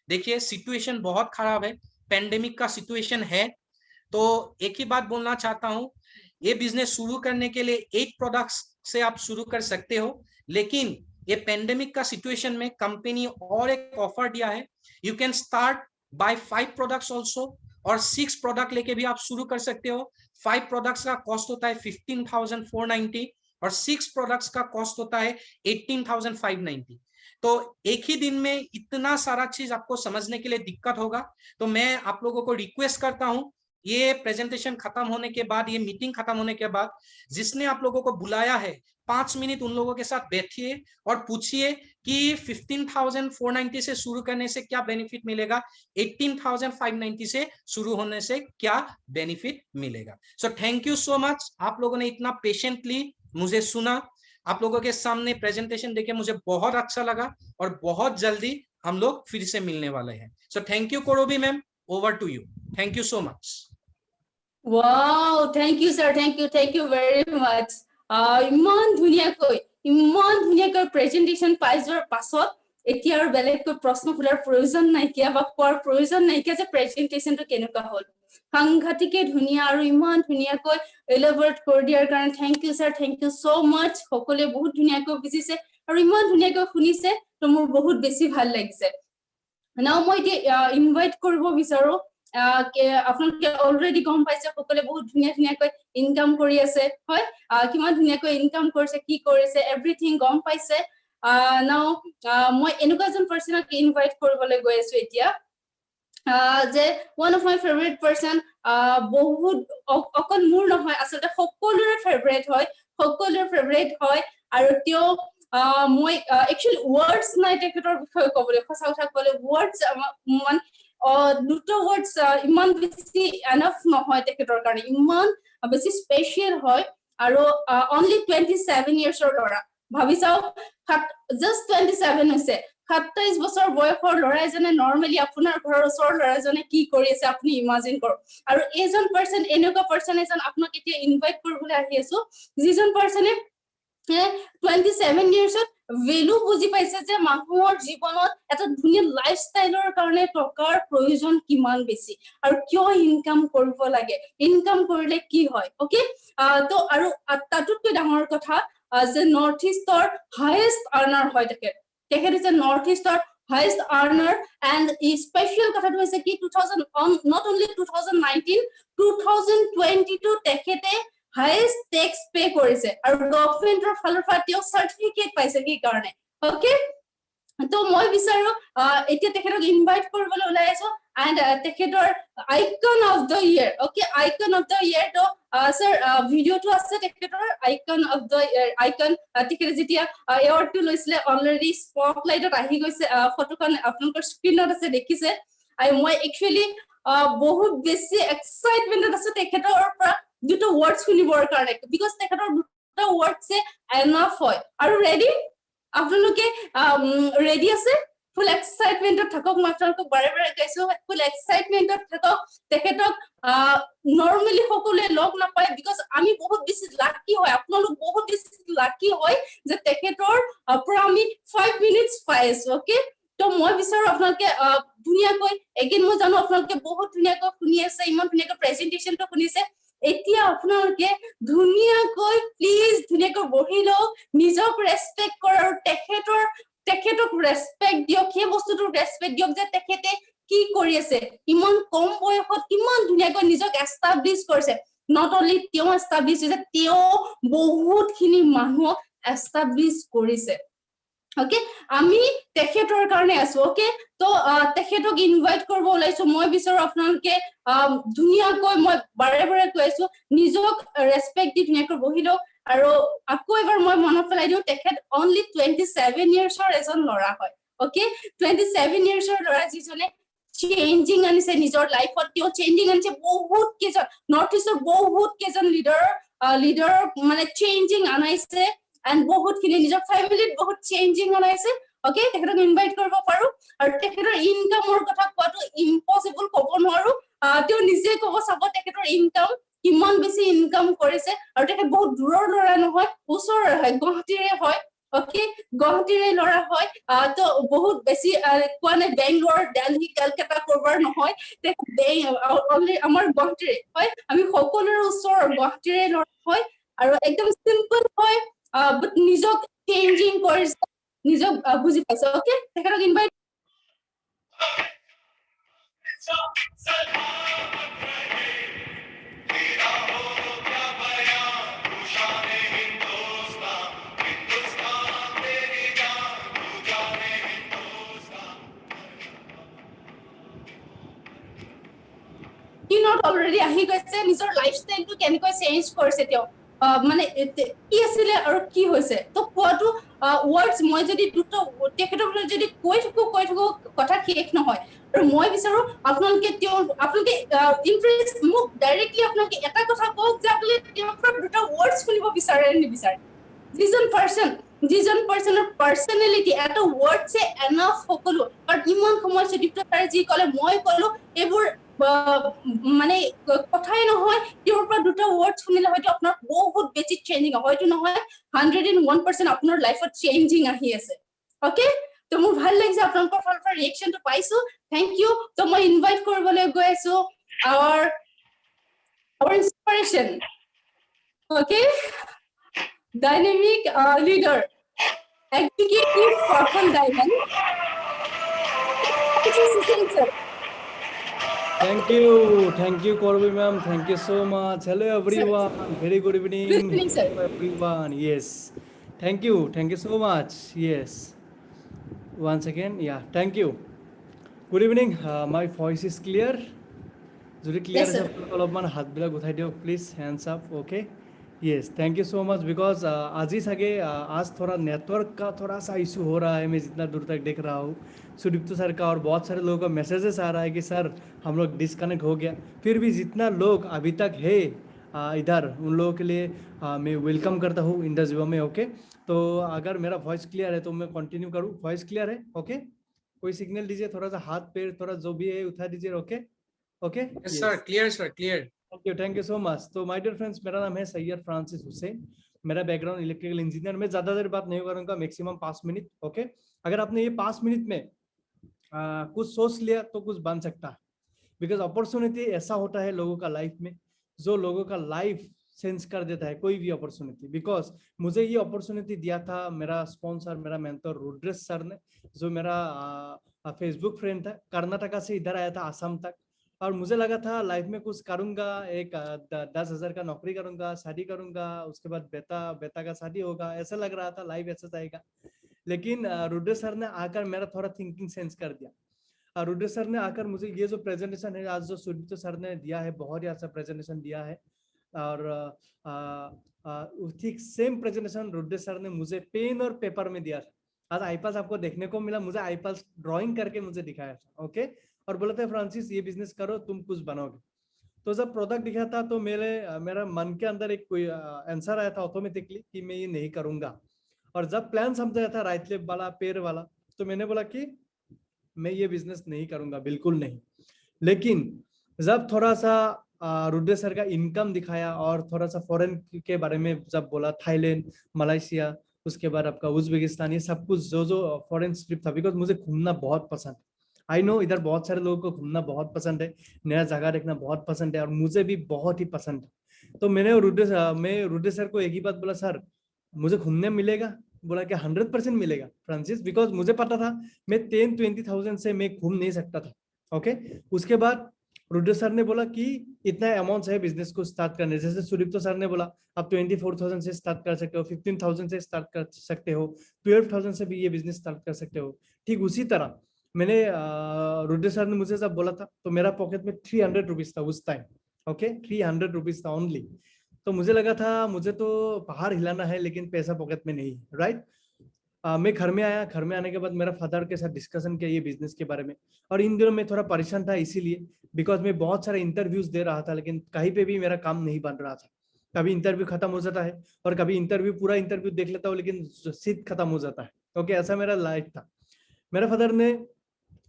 देखिए सिचुएशन बहुत खराब है, पेंडेमिक का सिचुएशन है, तो एक ही बात बोलना चाहता हूं, ये बिजनेस शुरू करने के लिए 8 प्रोडक्ट्स से आप शुरू कर सकते हो, लेकिन ये पेंडेमिक का सिचुएशन में कंपनी और एक ऑफर दिया है, you can start by 5 products also, और 6 प्रोडक्ट लेके भी आप शुरू कर सकते हो. 5 प्रोडक्ट्स का कॉस्ट होता है 15,490 और 6 प्रोडक्ट्स का कॉस्ट होता है 18,590. तो एक ही दिन में इतना सारा चीज आपको समझने के लिए दिक्कत होगा. तो मैं आप लोगों को रिक्वेस्ट करता हूं, ये प्रेजेंटेशन खत्म होने के बाद, ये मीटिंग खत्म होने के बाद, जिसने आप लोगों को बुलाया है 5 मिनट उन लोगों के साथ बैठिए और पूछिए कि 15,490 से शुरू करने से क्या बेनिफिट मिलेगा, 18,590 से शुरू होने से क्या बेनिफिट मिलेगा. सो थैंक यू सो मच, आप लोगों ने इतना पेशेंटली मुझे सुना. आप लोगों के सामने प्रेजेंटेशन देके मुझे बहुत अच्छा लगा, और बहुत जल्दी हम लोग फिर से मिलने वाले हैं. So thank you Korobi ma'am, over to you. Thank you so much. Wow, thank you sir, thank you very much. ইমান ধুনীয়াকৈ প্ৰেজেন্টেশন পাই যোৱাৰ পাছত এতিয়া আৰু বেলেগকৈ প্ৰশ্ন সোধাৰ প্ৰয়োজন নাইকিয়া বা কোৱাৰ প্ৰয়োজন নাইকিয়া যে প্ৰেজেন্টেশনটো কেনেকুৱা হ'ল, সাংঘাতিকে ধুনীয়া আৰু ইমান ধুনীয়াকৈ এলাবৰেট কৰি দিয়াৰ কাৰণে thank you sir, thank you so much. সকলোৱে বহুত ধুনীয়াকৈ বুজিছে আৰু ইমান ধুনীয়াকৈ শুনিছে, তো মোৰ বহুত বেছি ভাল লাগিছে. নাও মই এতিয়া ইনভাইট কৰিব বিচাৰো, আপোনালোকে অলৰেডি গম পাইছে সকলোৱে বহুত ধুনীয়াকৈ ইনকাম কৰি আছে, হয়, কিমান ধুনীয়াকৈ ইনকাম কৰিছে, কি কৰিছে, এভৰিথিং গম পাইছে. নাও মই এনেকুৱা এজন পাৰ্চনক ইনভাইট কৰিবলৈ গৈ আছো এতিয়া, যে one of my favourite person, বহুত অকল মোৰ নহয় আচলতে সকলোৰে ফেভৰেট হয়, আৰু তেওঁ মই একচুৱেলি ৱৰ্ডছ নাই তেখেতৰ বিষয়ে ক'বলৈ, সঁচা কথা ক'বলৈ ৱৰ্ডছ দুটো ৱৰ্ডছ ইমান বেছি এনাফ নহয় তেখেতৰ কাৰণে, ইমান বেছি স্পেচিয়েল হয়. আৰু অনলি 27 ইয়াৰ্ছৰ ল'ৰা, ভাবি চাওক, জাষ্ট 27 হৈছে, 27 বছৰ বয়সৰ ল'ৰা এজনে নৰ্মেলি আপোনাৰ ঘৰৰ ওচৰৰ ল'ৰাজনে কি কৰি আছে আপুনি ইমাজিন কৰক. আৰু এইজন পাৰ্চন, এনেকুৱা পাৰ্চন এজন আপোনাক এতিয়া ইনভাইট কৰিবলৈ আহি আছো, যিজন পাৰ্চনে 27 ইয়াৰ্ছত ভেলু বুজি পাইছে যে মানুহৰ জীৱনত এটা ধুনীয়া লাইফষ্টাইলৰ কাৰণে টকাৰ প্ৰয়োজন কিমান বেছি, আৰু কিয় ইনকাম কৰিব লাগে, ইনকাম কৰিলে কি হয়. অকে, তো আৰু তাতোতকৈ ডাঙৰ কথা যে নৰ্থ ইষ্টৰ হাইয়েষ্ট আৰ্নাৰ হয় তেখেত হৈছে নৰ্থ ইষ্টৰ highest earner, and special কথাটো হৈছে কি not only 2019, 2022 তেখেতে highest tax pay কৰিছে, আৰু গভৰ্ণমেন্টৰ ফালৰ পৰা তেওঁ চাৰ্টিফিকেট পাইছে কি কাৰণে. ওকে, তো মই বিচাৰো এতিয়া তেখেতক ইনভাইট কৰিবলৈ ওলাই আছো, and তেখেতৰ icon of the year, okay, icon of the year, তো স্যাৰ ভিডিঅটো আছে তেখেতৰ আইকন অফ দ্য আইকন, তেখেতে যেতিয়া এৱাৰ্ডটো লৈছিলে অলৰেডি স্পটলাইটত আহি গৈছে, ফটোখন আপোনালোকৰ স্ক্ৰীনত আছে দেখিছে. মই একচুৱেলি বহুত বেছি এক্সাইটমেন্টত আছো তেখেতৰ পৰা দুটো ৱৰ্ডছ শুনিবৰ কাৰণে, বিকজ তেখেতৰ দুটা ৱৰ্ডছে এনাফ হয়. আৰু ৰেডি, আপোনালোকে ৰেডি আছে? ফুল এক্সাইটমেন্টত থাকক, মই আপোনালোকক বাৰে বাৰে কৈছো ফুল এক্সাইটমেন্টত থাকক. তেখেতক নৰ্মেলি সকলোৱে লগ নাপায়, বিকজ আমি বহুত বেছি লাকি হয়, আপোনালোক বহুত বেছি লাকি হয় যে তেখেতৰ পৰা আমি 5 মিনিটছ পাই আছো. অকে, তো মই বিচাৰো আপোনালোকে ধুনীয়াকৈ, এগেইন মই জানো আপোনালোকে বহুত ধুনীয়াকৈ শুনি আছে, ইমান ধুনীয়াকৈ প্ৰেজেন্টেশনটো শুনিছে, এতিয়া আপোনালোকে ধুনীয়াকৈ প্লিজ ধুনীয়াকৈ বহি লওক, নিজক ৰেসপেক্ট কৰক, আৰু তেখেতক ৰেসপেক্ট দিয়ক, সেই বস্তুটো ৰেসপেক্ট দিয়ক যে তেখেতে কি কৰি আছে, ইমান কম বয়সত কিমান ধুনীয়াকৈ নিজক এষ্টাব্লিছ কৰিছে. নট অনলি তেওঁ এষ্টাব্লিছ হৈছে, তেওঁ বহুতখিনি মানুহক এষ্টাব্লিছ কৰিছে. ওকে আমি তেখেতৰ কাৰণে আছো ওকে তো তেখেতক ইনভাইট কৰিব ওলাইছো মই বিচাৰো আপোনালোকে ধুনীয়াকৈ মই বাৰে বাৰে কৈ আছো নিজক ৰেসপেক্ট দি ধুনীয়াকৈ বহি লওক আৰু আকৌ এবাৰ মই মনত পেলাই দিওঁ তেখেত অনলি 27 ইয়াৰ্ছৰ এজন ল'ৰা হয় ওকে 27 ইয়াৰ্ছৰ ল'ৰা যিজনে চেঞ্জিং আনিছে নিজৰ লাইফত তেওঁ চেঞ্জিং আনিছে বহুত কেজন নৰ্থ ইষ্টৰ বহুত কেজন লিডাৰ মানে চেঞ্জিং আনাইছে and বহুত খিনি নিজৰ ফ্যামিলিত বহুত চেঞ্জিং আনাইছে ওকে তেখেতক ইনভাইট কৰিব পাৰো আৰু তেখেতৰ ইনকামৰ কথা কোৱাটো ইম্পসিবল ক'ব নোৱাৰো তেওঁ নিজে ক'ব চাব তেখেতৰ ইনকাম কিমান বেছি ইনকাম কৰিছে আৰু তেখেত বহুত দূৰৰ ল'ৰা নহয় ওচৰৰ হয় গুৱাহাটীৰে হয় ওকে গুৱাহাটীৰে ল'ৰা হয় তো বহুত বেছি কোৱা নাই বেংগলোৰ দিল্লী কলকাতা কৰবাৰ নহয় অলৰেডি আমাৰ গুৱাহাটীৰে হয় আমি সকলোৰে ওচৰৰ গুৱাহাটীৰে ল'ৰা হয় আৰু একদম সিম্পল হয় but নিজক চেঞ্জিং কৰিছে নিজক বুজি পাইছে ওকে তেখেতক ইনভাইট অলৰেডি আহি গৈছে নিজৰ লাইফষ্টাইলটো কেনেকৈ চেঞ্জ কৰিছে তেওঁ মানে কি আছিলে আৰু কি হৈছে তো কোৱাটো ৱৰ্ডছ মই যদি দুটো তেখেতক যদি কৈ থাকো কথা শেষ নহয় আৰু মই বিচাৰো আপোনালোকে ইমপ্ৰেছ মোক ডাইৰেক্টলি আপোনালোকে এটা কথা কওক যে আপোনালোকে তেওঁৰ পৰা দুটা ৱৰ্ডছ শুনিব বিচাৰে নিবিচাৰে যিজন পাৰ্চনৰ পাৰ্চনেলিটি এটা ৱৰ্ডছে এনাফ সকলো কাৰণ ইমান সময় সুদীপ্ত ছাৰে যি ক'লে মই ক'লো এইবোৰ মানে কথাই নহয় তেওঁৰ পৰা দুটা ৱৰ্ড শুনিলে হয়তো আপোনাৰ বহুত বেছি চেঞ্জিং হয়তো নহয় 101% আপোনাৰ লাইফত চেঞ্জিং আহি আছে ওকে তো মোৰ ভাল লাগিছে আপোনালোকৰ ফালৰ পৰা ৰিয়েকচনটো পাইছো থ্যাংক ইউ তো মই ইনভাইট কৰিবলৈ গৈ আছো our inspiration okay dynamic leader executive Farhan Diamond Thank you, Corby ma'am. Thank you so much. Hello everyone. Sir. Very good evening. Good evening, sir. Hello everyone. Yes. Thank you so much. Yes. Once again, yeah. Thank you. Good evening. My voice is clear. Jodi clear yes, sir. Alopman hath bila uthai dio, please. Hands up. Okay. Yes. Thank you so much because आज ही सके आज थोड़ा network का थोड़ा सा issue हो रहा है मैं जितना दूर तक देख रहा हूँ सुदीप्त सर का और बहुत सारे लोगों का मैसेजेस आ रहा है कि सर हम लोग डिस्कनेक्ट हो गया फिर भी जितना लोग अभी तक है इधर उन लोगों के लिए मैं वेलकम करता हूँ इन द जीवन में ओके तो अगर मेरा वॉइस क्लियर है तो मैं कंटिन्यू करूँ वॉइस क्लियर है ओके कोई सिग्नल दीजिए थोड़ा सा हाथ पैर थोड़ा जो भी है उठा दीजिए okay okay sir clear thank you so much तो माय डियर फ्रेंड्स मेरा नाम है सैयद फ्रांसिस हुसैन मेरा बैकग्राउंड इलेक्ट्रिकल इंजीनियर मैं ज्यादा देर बात नहीं करूंगा मैक्सिमम 5 मिनट ओके अगर आपने ये 5 मिनट में कुछ सोच लिया तो कुछ बन सकता है बिकॉज अपॉर्चुनिटी ऐसा होता है लोगों का लाइफ में जो लोगों का लाइफ चेंज कर देता है कोई भी अपॉर्चुनिटी बिकॉज मुझे ये अपॉर्चुनिटी दिया था मेरा स्पॉन्सर मेरा मेंटर रुद्रेश सर ने जो मेरा फेसबुक फ्रेंड था कर्नाटका से इधर आया था आसाम तक और मुझे लगा था लाइफ में कुछ करूंगा एक 10,000 का नौकरी करूंगा शादी करूंगा उसके बाद बेटा का शादी होगा ऐसा लग रहा था लाइफ ऐसा जाएगा लेकिन रुद्रेश सर ने आकर मेरा थोड़ा थिंकिंग सेंस कर दिया रुद्रेश सर ने आकर मुझे ये जो प्रेजेंटेशन है आज जो सुदीप्त सर ने दिया है बहुत ही अच्छा प्रेजेंटेशन दिया है और ठीक सेम प्रेजेंटेशन रुद्रेश सर ने मुझे पेन और पेपर में दिया था आज आईपास आपको देखने को मिला मुझे आईपास ड्राइंग करके मुझे दिखाया था ओके और बोला था फ्रांसिस ये बिजनेस करो तुम कुछ बनोगे तो जब प्रोडक्ट दिखा था तो मेरा मन के अंदर एक कोई आंसर आया था ऑटोमेटिकली कि मैं ये नहीं करूंगा और जब प्लान समझाया था राइट लेफ्ट वाला पैर वाला तो मैंने बोला कि मैं ये बिजनेस नहीं करूंगा बिल्कुल नहीं लेकिन जब थोड़ा सा रुद्रेश सर का इनकम दिखाया और थोड़ा सा फॉरेन के बारे में जब बोला थाईलैंड मलेशिया उसके बाद आपका उज्बेकिस्तान ये सब कुछ जो फॉरेन ट्रिप था बिकॉज मुझे घूमना बहुत पसंद आई नो इधर बहुत सारे लोगों को घूमना बहुत पसंद है नया जगह देखना बहुत पसंद है और मुझे भी बहुत ही पसंद है तो मैं रुद्रेश सर को एक ही बात बोला सर मुझे घूमने मिलेगा बोला कि 100% मिलेगा फ्रांसिस बिकॉज मुझे पता था मैं 10-20,000 से मैं घूम नहीं सकता था ओके उसके बाद रुद्र सर ने बोला कि इतना अमाउंट है बिजनेस को स्टार्ट करने, जैसे सुदीप्तो सर ने बोला आप 24,000 से स्टार्ट कर सकते हो, 15,000 से स्टार्ट कर सकते हो, 12,000 से भी ये बिजनेस स्टार्ट कर सकते हो। ठीक उसी तरह मैंने रुद्र सर ने मुझे जब बोला था तो मेरा पॉकेट में 300 रुपीज था उस टाइम। ओके, 300 रुपीज था ओनली। तो मुझे लगा था मुझे तो बाहर हिलाना है लेकिन पैसा पॉकेट में नहीं, राइट। मैं घर में आया, घर में आने के बाद मेरा फादर के साथ डिस्कशन किया ये बिजनेस के बारे में। और इन दिनों मैं थोड़ा परेशान था इसीलिए, बिकॉज मैं बहुत सारे इंटरव्यूज दे रहा था लेकिन कहीं पे भी मेरा काम नहीं बन रहा था। कभी इंटरव्यू खत्म हो जाता है और कभी इंटरव्यू पूरा इंटरव्यू देख लेता हूँ लेकिन सीट खत्म हो जाता है। ओके, ऐसा मेरा लाइफ था। मेरा फादर ने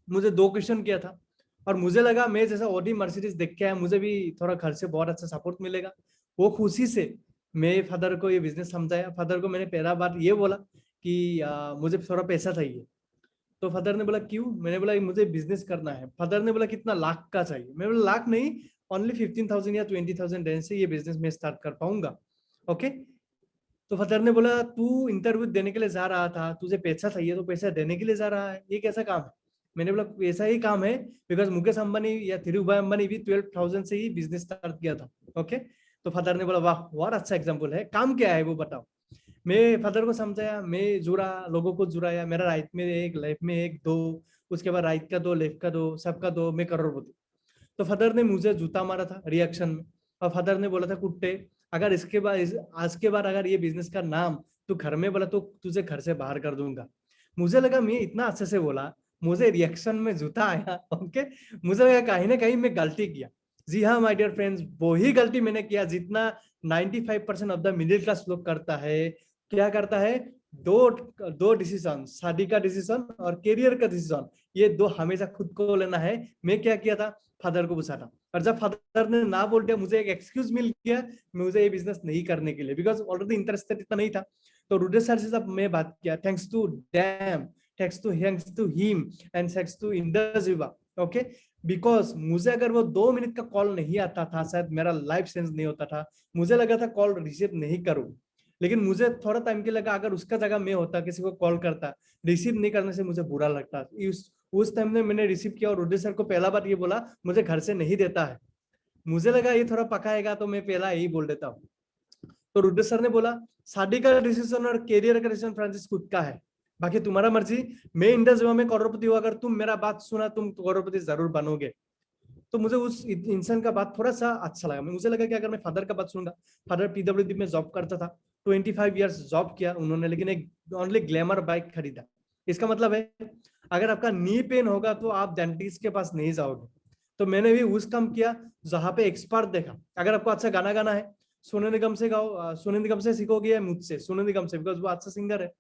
मुझे 2 क्वेश्चन किया था और मुझे लगा मैं जैसा ऑडी मर्सिडीज देख के आया, मुझे भी थोड़ा घर से बहुत अच्छा सपोर्ट मिलेगा। वो खुशी से मैं फादर को ये बिजनेस समझाया। फादर को मैंने पहला बार ये बोला कि मुझे थोड़ा पैसा चाहिए। तो फादर ने बोला क्यों? मैंने बोला मुझे बिजनेस करना है। फादर ने बोला कितना, लाख का चाहिए? मैं बोला लाख नहीं, ओनली 15,000 या 20,000 रेंज से ये बिजनेस में स्टार्ट कर पाऊंगा। ओके, तो फादर ने बोला तू इंटरव्यू देने के लिए जा रहा था, तुझे पैसा चाहिए तो पैसा देने के लिए जा रहा है, ये कैसा काम है? मैंने बोला ऐसा ही काम है, बिकॉज मुकेश अंबानी या धीरूभाई अंबानी भी 12,000 से ही बिजनेस स्टार्ट किया था। ओके, तो फादर ने बोला वाह बहुत अच्छा एग्जाम्पल है, काम क्या है वो बताओ। मैं फादर को समझाया, मैं जुड़ा, लोगों को जुड़ाया, मेरा राइट में एक, लेफ्ट में एक, 2, उसके बाद राइट का 2, लेफ्ट का 2, सबका 2, मैं करोड़पति। तो फादर ने मुझे जूता मारा था रिएक्शन में। और फादर ने बोला था कुत्ते, अगर इसके बाद आज के बाद अगर ये बिजनेस का नाम तू घर में बोला तो तुझे घर से बाहर कर दूंगा। मुझे लगा मैं इतना अच्छे से बोला, मुझे रिएक्शन में जूता आया। ओके, मुझे लगा कहीं ना कहीं मैं गलती किया। जी हाँ माय डियर फ्रेंड्स, वही गलती मैंने किया जितना 95% ऑफ द मिडिल क्लास लोग करता है। क्या करता है? दो दो डिसीजन, शादी का डिसीजन और करियर का डिसीजन, ये दो हमेशा खुद को लेना है। मैं क्या किया था, फादर को पूछा था और जब फादर ने ना बोल दिया मुझे एक एक्सक्यूज मिल गया मुझे ये बिजनेस नहीं करने के लिए, बिकॉज ऑलरेडी इंटरेस्टेड इतना नहीं था। तो रुद्र सर से जब मैं बात किया, thanks to them, thanks to him and thanks to इंद्रजीवा। ओके, बिकॉज मुझे अगर वो 2 मिनट का कॉल नहीं आता था शायद मेरा लाइफ सेंस नहीं होता था। मुझे लगा था कॉल रिसीव नहीं करूं, लेकिन मुझे थोड़ा टाइम के लगा अगर उसका जगह मैं होता, किसी को कॉल करता, रिसीव नहीं करने से मुझे बुरा लगता। उस टाइम में मैंने रिसीव किया और रुद्र सर को पहला बार ये बोला मुझे घर से नहीं देता है। मुझे लगा ये थोड़ा पकाएगा तो मैं पहला यही बोल देता हूँ। तो रुद्र सर ने बोला शादी का डिसीजन और करियर का डिसीजन फ्रांसिस खुद का है, बाकी तुम्हारा मर्जी। मैं इंडस्ट्री में करोड़पति हूँ, अगर तुम मेरा बात सुना तुम करोड़पति जरूर बनोगे। तो मुझे उस इंसान का बात थोड़ा सा अच्छा लगा। मुझे लगा कि अगर मैं फादर का बात सुनूंगा, फादर पीडब्ल्यूडी में जॉब करता था, 25 इयर्स जॉब किया उन्होंने, लेकिन एक ओनली ग्लैमर बाइक खरीदा। इसका मतलब है अगर आपका नी पेन होगा तो आप डेंटिस्ट के पास नहीं जाओगे। तो मैंने भी उस काम किया जहाँ पे एक्सपर्ट देखा। अगर आपको अच्छा गाना गाना है, सोनू निगम से गाओ, सोनू निगम से सीखोगे या मुझसे, सोनू निगम से, बिकॉज वो अच्छा सिंगर है।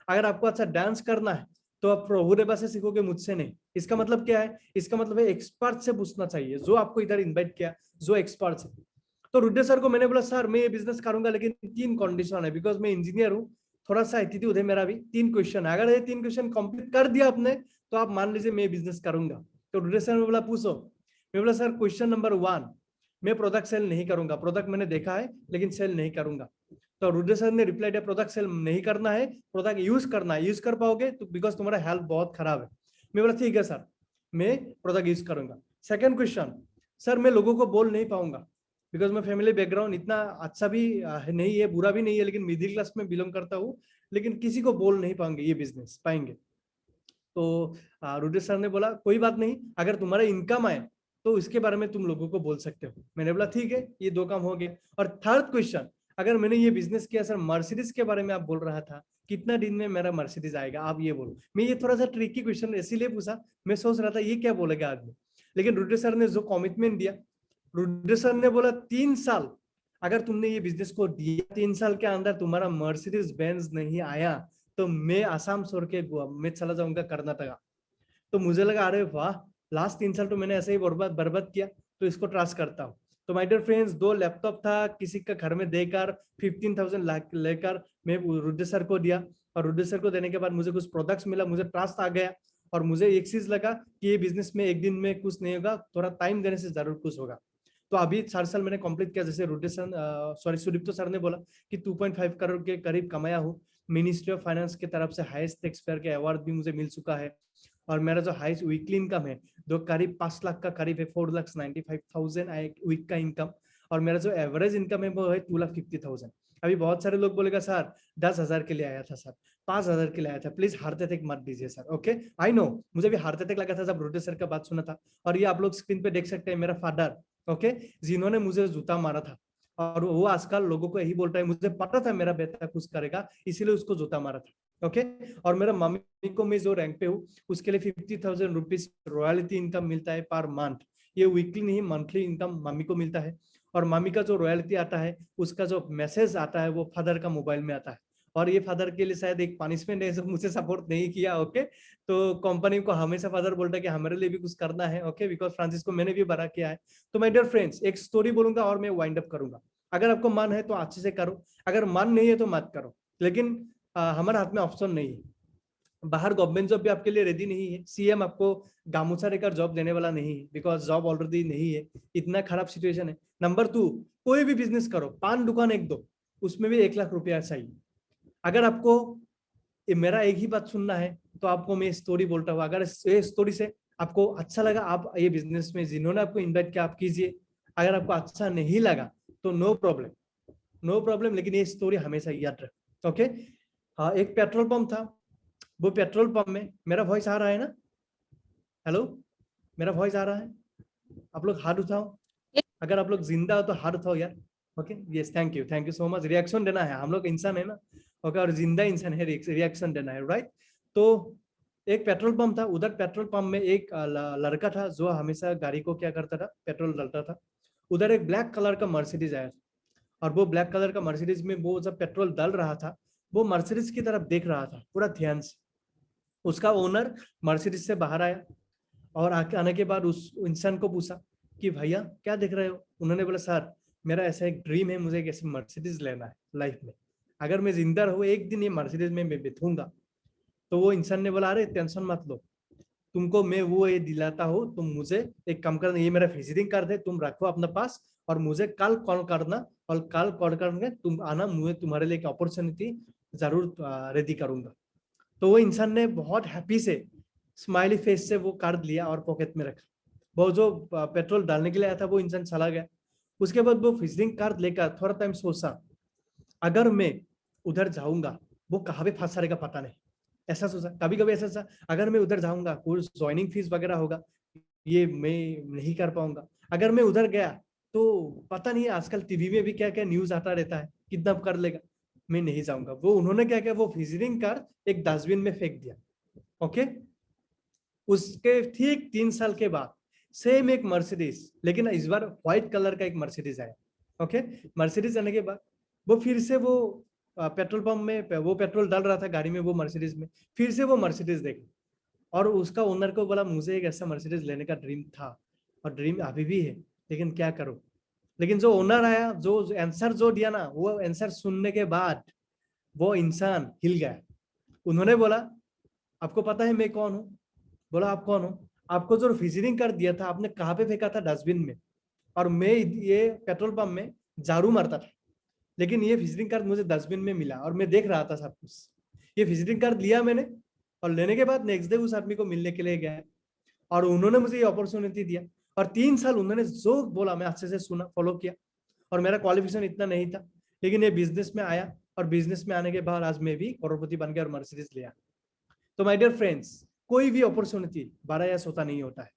अगर आपको अच्छा डांस करना है तो आप प्रभु देवा से सीखोगे, मुझसे नहीं। इसका मतलब क्या है? इसका मतलब है एक्सपर्ट से पूछना चाहिए, जो आपको इधर इनवाइट किया, जो एक्सपर्ट है। तो रुद्र सर को मैंने बोला सर मैं ये बिजनेस करूंगा लेकिन 3 कंडीशन है, बिकॉज मैं इंजीनियर हूँ, थोड़ा सा एटीट्यूड है मेरा भी। 3 क्वेश्चन है, अगर ये 3 क्वेश्चन कंप्लीट कर दिया आपने तो आप मान लीजिए मैं बिजनेस करूंगा। तो रुद्र सर ने बोला पूछो। मैं बोला सर क्वेश्चन नंबर 1, मैं प्रोडक्ट सेल नहीं करूंगा, प्रोडक्ट मैंने देखा है लेकिन सेल नहीं करूंगा। तो रुद्र सर ने रिप्लाई दिया प्रोडक्ट सेल नहीं करना है, प्रोडक्ट यूज करना है, यूज कर पाओगे तो, बिकॉज तुम्हारा हेल्थ बहुत खराब है। मैं बोला ठीक है सर मैं प्रोडक्ट यूज करूंगा। सेकंड क्वेश्चन, सर मैं लोगों को बोल नहीं पाऊंगा, बिकॉज मैं फैमिली बैकग्राउंड इतना अच्छा भी नहीं है बुरा भी नहीं है, लेकिन मिडिल क्लास में बिलोंग करता हूँ, लेकिन किसी को बोल नहीं पाएंगे ये बिजनेस पाएंगे। तो रुद्र सर ने बोला कोई बात नहीं, अगर तुम्हारा इनकम आए तो इसके बारे में तुम लोगों को बोल सकते हो। मैंने बोला ठीक है, ये 2 काम हो गए। और थर्ड क्वेश्चन, अगर मैंने ये बिजनेस किया सर, मर्सिडीज के बारे में आप बोल रहा था, कितना दिन में मेरा मर्सिडीज आएगा आप ये बोलो। मैं ये थोड़ा सा ट्रिकी क्वेश्चन इसीलिए पूछा, मैं सोच रहा था ये क्या बोलेगा आदमी, लेकिन रुद्र सर ने जो कमिटमेंट दिया, रुद्र सर ने बोला 3 साल अगर तुमने ये बिजनेस को दिया, 3 साल के अंदर तुम्हारा मर्सिडीज बेंज नहीं आया तो मैं आसाम छोड़ के गोवा मैं चला जाऊंगा कर्नाटका। तो मुझे लगा अरे वाह, लास्ट 3 साल तो मैंने ऐसे ही बर्बाद किया, तो इसको ट्रस्ट करता हूँ। तो माय डियर फ्रेंड्स, 2 लैपटॉप था किसी का घर में देकर 15,000 लेकर मैं रुद्र सर को दिया, और रुद्र सर को देने के बाद मुझे कुछ प्रोडक्ट्स मिला, मुझे ट्रस्ट आ गया, और मुझे एक चीज लगा कि ये बिजनेस में एक दिन में कुछ नहीं होगा, थोड़ा टाइम देने से जरूर कुछ होगा। तो अभी 4 साल मैंने कंप्लीट किया, जैसे Rudra sir sorry Sudipto sir ने बोला कि 2.5 करोड़ के करीब कमाया हूँ। मिनिस्ट्री ऑफ फाइनेंस की तरफ से हाईएस्ट टैक्स पेयर के अवार्ड भी मुझे मिल चुका है। और मेरा जो हाईएस्ट वीकली इनकम है जो करीब 5 लाख का करीब है, 4,95,000 वीक का इनकम। और मेरा जो एवरेज इनकम है वो है 2,50,000। अभी बहुत सारे लोग बोलेगा सर 10,000 के लिए आया था, सर 5,000 के लिए आया था, प्लीज हार्ट अटैक मत दीजिए सर। ओके, आई नो, मुझे भी हार्ट अटैक लगा था जब रोटे सर का बात सुना था। और ये आप लोग स्क्रीन पे देख सकते हैं मेरा फादर, ओके, जिन्होंने मुझे जूता मारा था। और वो आजकल लोगों को यही बोल रहा है, मुझे पता था मेरा बेटा कुछ करेगा इसीलिए उसको जूता मारा था। ओके, और मेरा मम्मी को मैं जो रैंक पे हूँ उसके लिए 50,000 रुपीज रॉयल्टी इनकम मिलता है पर मंथ। ये वीकली नहीं, मंथली इनकम मम्मी को मिलता है। और मम्मी का जो रॉयल्टी आता है उसका जो मैसेज आता है वो फादर का मोबाइल में आता है। और ये फादर के लिए शायद एक पनिशमेंट है जो मुझे सपोर्ट नहीं किया। ओके, तो कंपनी को हमेशा फादर बोलता है कि हमारे लिए भी कुछ करना है। ओके, बिकॉज फ्रांसिस को मैंने भी बड़ा किया है। तो माय डियर फ्रेंड्स, एक स्टोरी बोलूंगा और मैं वाइंड अप करूंगा। अगर आपको मन है तो अच्छे से करो, अगर मन नहीं है तो मत करो। लेकिन हमारे हाथ में ऑप्शन नहीं है। बाहर गवर्नमेंट जॉब भी आपके लिए रेडी नहीं है। सीएम आपको गामूचा लेकर जॉब देने वाला नहीं है, बिकॉज जॉब ऑलरेडी नहीं है। इतना खराब सिचुएशन है। नंबर 2, कोई भी बिजनेस करो, पान दुकान एक दो, उसमें भी 1 लाख रुपया चाहिए। अगर आपको मेरा एक ही बात सुनना है तो आपको मैं स्टोरी बोलता हूँ। अगर ये स्टोरी से आपको अच्छा लगा, आप ये बिजनेस में जिन्होंने आपको इन्वाइट किया आप कीजिए। अगर आपको अच्छा नहीं लगा तो नो प्रॉब्लम, नो प्रॉब्लम, लेकिन ये स्टोरी हमेशा याद रखें। ओके, हाँ, एक पेट्रोल पंप था। वो पेट्रोल पंप में, मेरा वॉइस आ रहा है ना? हेलो, मेरा वॉइस आ रहा है? आप लोग हाथ उठाओ, अगर आप लोग जिंदा हो तो हाथ उठाओ यार। Okay, yes, thank you so much. Reaction देना है, हम लोग इंसान है ना। ओके, और जिंदा इंसान है, रिएक्शन देना है, राइट? तो एक पेट्रोल पंप था, उधर पेट्रोल पंप में एक लड़का था जो हमेशा गाड़ी को क्या करता था, पेट्रोल डालता था। उधर एक ब्लैक कलर का मर्सिडीज आया, और वो ब्लैक कलर का मर्सिडीज में वो जब पेट्रोल डाल रहा था, वो मर्सिडीज की तरफ देख रहा था पूरा ध्यान से। उसका ओनर मर्सिडीज से बाहर आया और आने के बाद उस इंसान को पूछा कि भैया क्या देख रहे हो? उन्होंने बोला सर मेरा ऐसा एक ड्रीम है, मुझे एक ऐसी मर्सिडीज लेना है लाइफ में। अगर मैं जिंदा रहूं एक दिन ये मर्सिडीज में मैं बैठूंगा। तो वो इंसान ने बोला अरे टेंशन मत लो, तुमको मैं वो ये दिलाता हूँ। तुम मुझे एक काम करना, ये मेरा विजिटिंग कार्ड है, तुम रखो अपने पास और मुझे कल कॉल करना। और कल कॉल करके तुम आना, मुझे तुम्हारे लिए एक अपॉर्चुनिटी जरूर रेडी करूंगा। तो वो इंसान ने बहुत हैप्पी से स्माइली फेस से वो कार्ड लिया और पॉकेट में रखा। वो जो पेट्रोल डालने के लिए आया था वो इंसान चला गया। उसके बाद वो विजिटिंग कार्ड लेकर थोड़ा टाइम सोचा, अगर मैं उधर जाऊंगा वो कहाँ पे फंसा रहेगा पता नहीं। ऐसा सोचा, कभी कभी ऐसा सोचा अगर मैं उधर जाऊंगा कोई ज्वाइनिंग फीस वगैरह होगा, ये मैं नहीं कर पाऊंगा। अगर मैं उधर गया तो पता नहीं आजकल टीवी में भी क्या क्या न्यूज आता रहता है, किडनैप कर लेगा, मैं नहीं जाऊंगा। वो उन्होंने क्या किया, वो विजिटिंग कार्ड एक डस्टबिन में फेंक दिया। ओके, उसके ठीक 3 साल के बाद सेम एक मर्सिडीज, लेकिन इस बार व्हाइट कलर का एक मर्सिडीज आया। ओके, मर्सिडीज आने के बाद वो फिर से वो पेट्रोल पंप में वो पेट्रोल डाल रहा था गाड़ी में, वो मर्सिडीज में फिर से वो मर्सिडीज देखा। और उसका ओनर को बोला मुझे एक ऐसा मर्सिडीज लेने का ड्रीम था और ड्रीम अभी भी है, लेकिन क्या करूं। लेकिन जो ओनर आया, जो आंसर जो दिया ना, वो आंसर सुनने के बाद वो इंसान हिल गया। उन्होंने बोला आपको पता है मैं कौन हूँ? बोला आप कौन हो? आपको जो विजिटिंग कार्ड दिया था आपने कहाँ पे फेंका था? डस्टबिन में। और मैं ये पेट्रोल पंप में झाड़ू मारता था, लेकिन ये विजिटिंग कार्ड मुझे डस्टबिन में मिला और मैं देख रहा था सब कुछ। ये विजिटिंग कार्ड लिया मैंने, और लेने के बाद नेक्स्ट डे उस आदमी को मिलने के लिए गया और उन्होंने मुझे ये अपॉर्चुनिटी दिया। और 3 साल उन्होंने जो बोला मैं अच्छे से सुना, फॉलो किया। और मेरा क्वालिफिकेशन इतना नहीं था, लेकिन ये बिजनेस में आया और बिजनेस में आने के बाद आज मैं भी करोड़पति बन गया और मर्सिडीज लिया। तो माय डियर फ्रेंड्स, कोई भी अपॉर्चुनिटी बड़ा या छोटा नहीं होता है।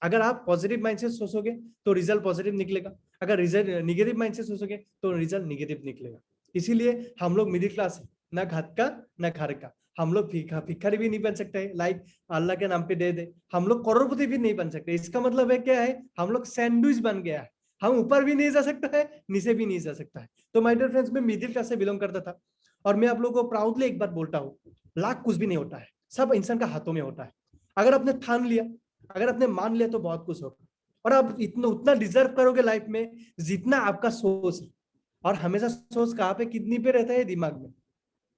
अगर आप पॉजिटिव माइंड से सोचोगे तो रिजल्ट पॉजिटिव निकलेगा, अगर रिजल्ट निगेटिव माइंड से सोचोगे तो रिजल्ट निगेटिव निकलेगा। इसीलिए हम लोग मिडिल क्लास है, ना घात का ना घर का। हम लोग भिखारी भी नहीं बन सकते, लाइक अल्लाह के नाम पे दे दे। हम लोग करोड़पति भी नहीं बन सकते। इसका मतलब है क्या है, हम लोग सैंडविच बन गया है। हम ऊपर भी नहीं जा सकता है, नीचे भी नहीं जा सकता है। तो माय डियर फ्रेंड्स, मैं मिडिल क्लास से बिलोंग करता था और मैं आप लोगों को प्राउडली एक बात बोलता हूँ, लाख कुछ भी नहीं होता है, सब इंसान का हाथों में होता है। अगर आपने ठान लिया, अगर आपने मान लिया तो बहुत कुछ होगा। और आप इतना उतना डिजर्व करोगे लाइफ में जितना आपका सोच है। और हमेशा सोच कहाँ पे कितनी पे रहता है? दिमाग में।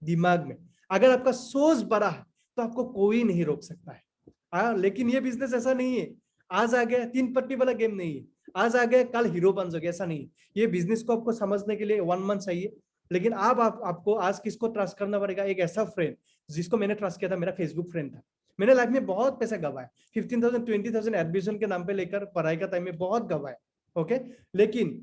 दिमाग में अगर आपका सोच बड़ा है तो आपको कोई नहीं रोक सकता है। लेकिन ये बिजनेस ऐसा नहीं है, आज आ गया 3 पट्टी वाला गेम नहीं है, आज आ गया कल हीरो बन जाओगे, ऐसा नहीं है। ये बिजनेस को आपको समझने के लिए 1 मंथ चाहिए। लेकिन आपको आज किसको ट्रस्ट करना पड़ेगा? एक ऐसा फ्रेंड जिसको मैंने ट्रस्ट किया था, मेरा फेसबुक फ्रेंड था। मैंने लाइफ में बहुत पैसा गवाया, 15,000 20,000 एडमिशन के नाम पे लेकर पढ़ाई का टाइम में बहुत गवाया, ओके। लेकिन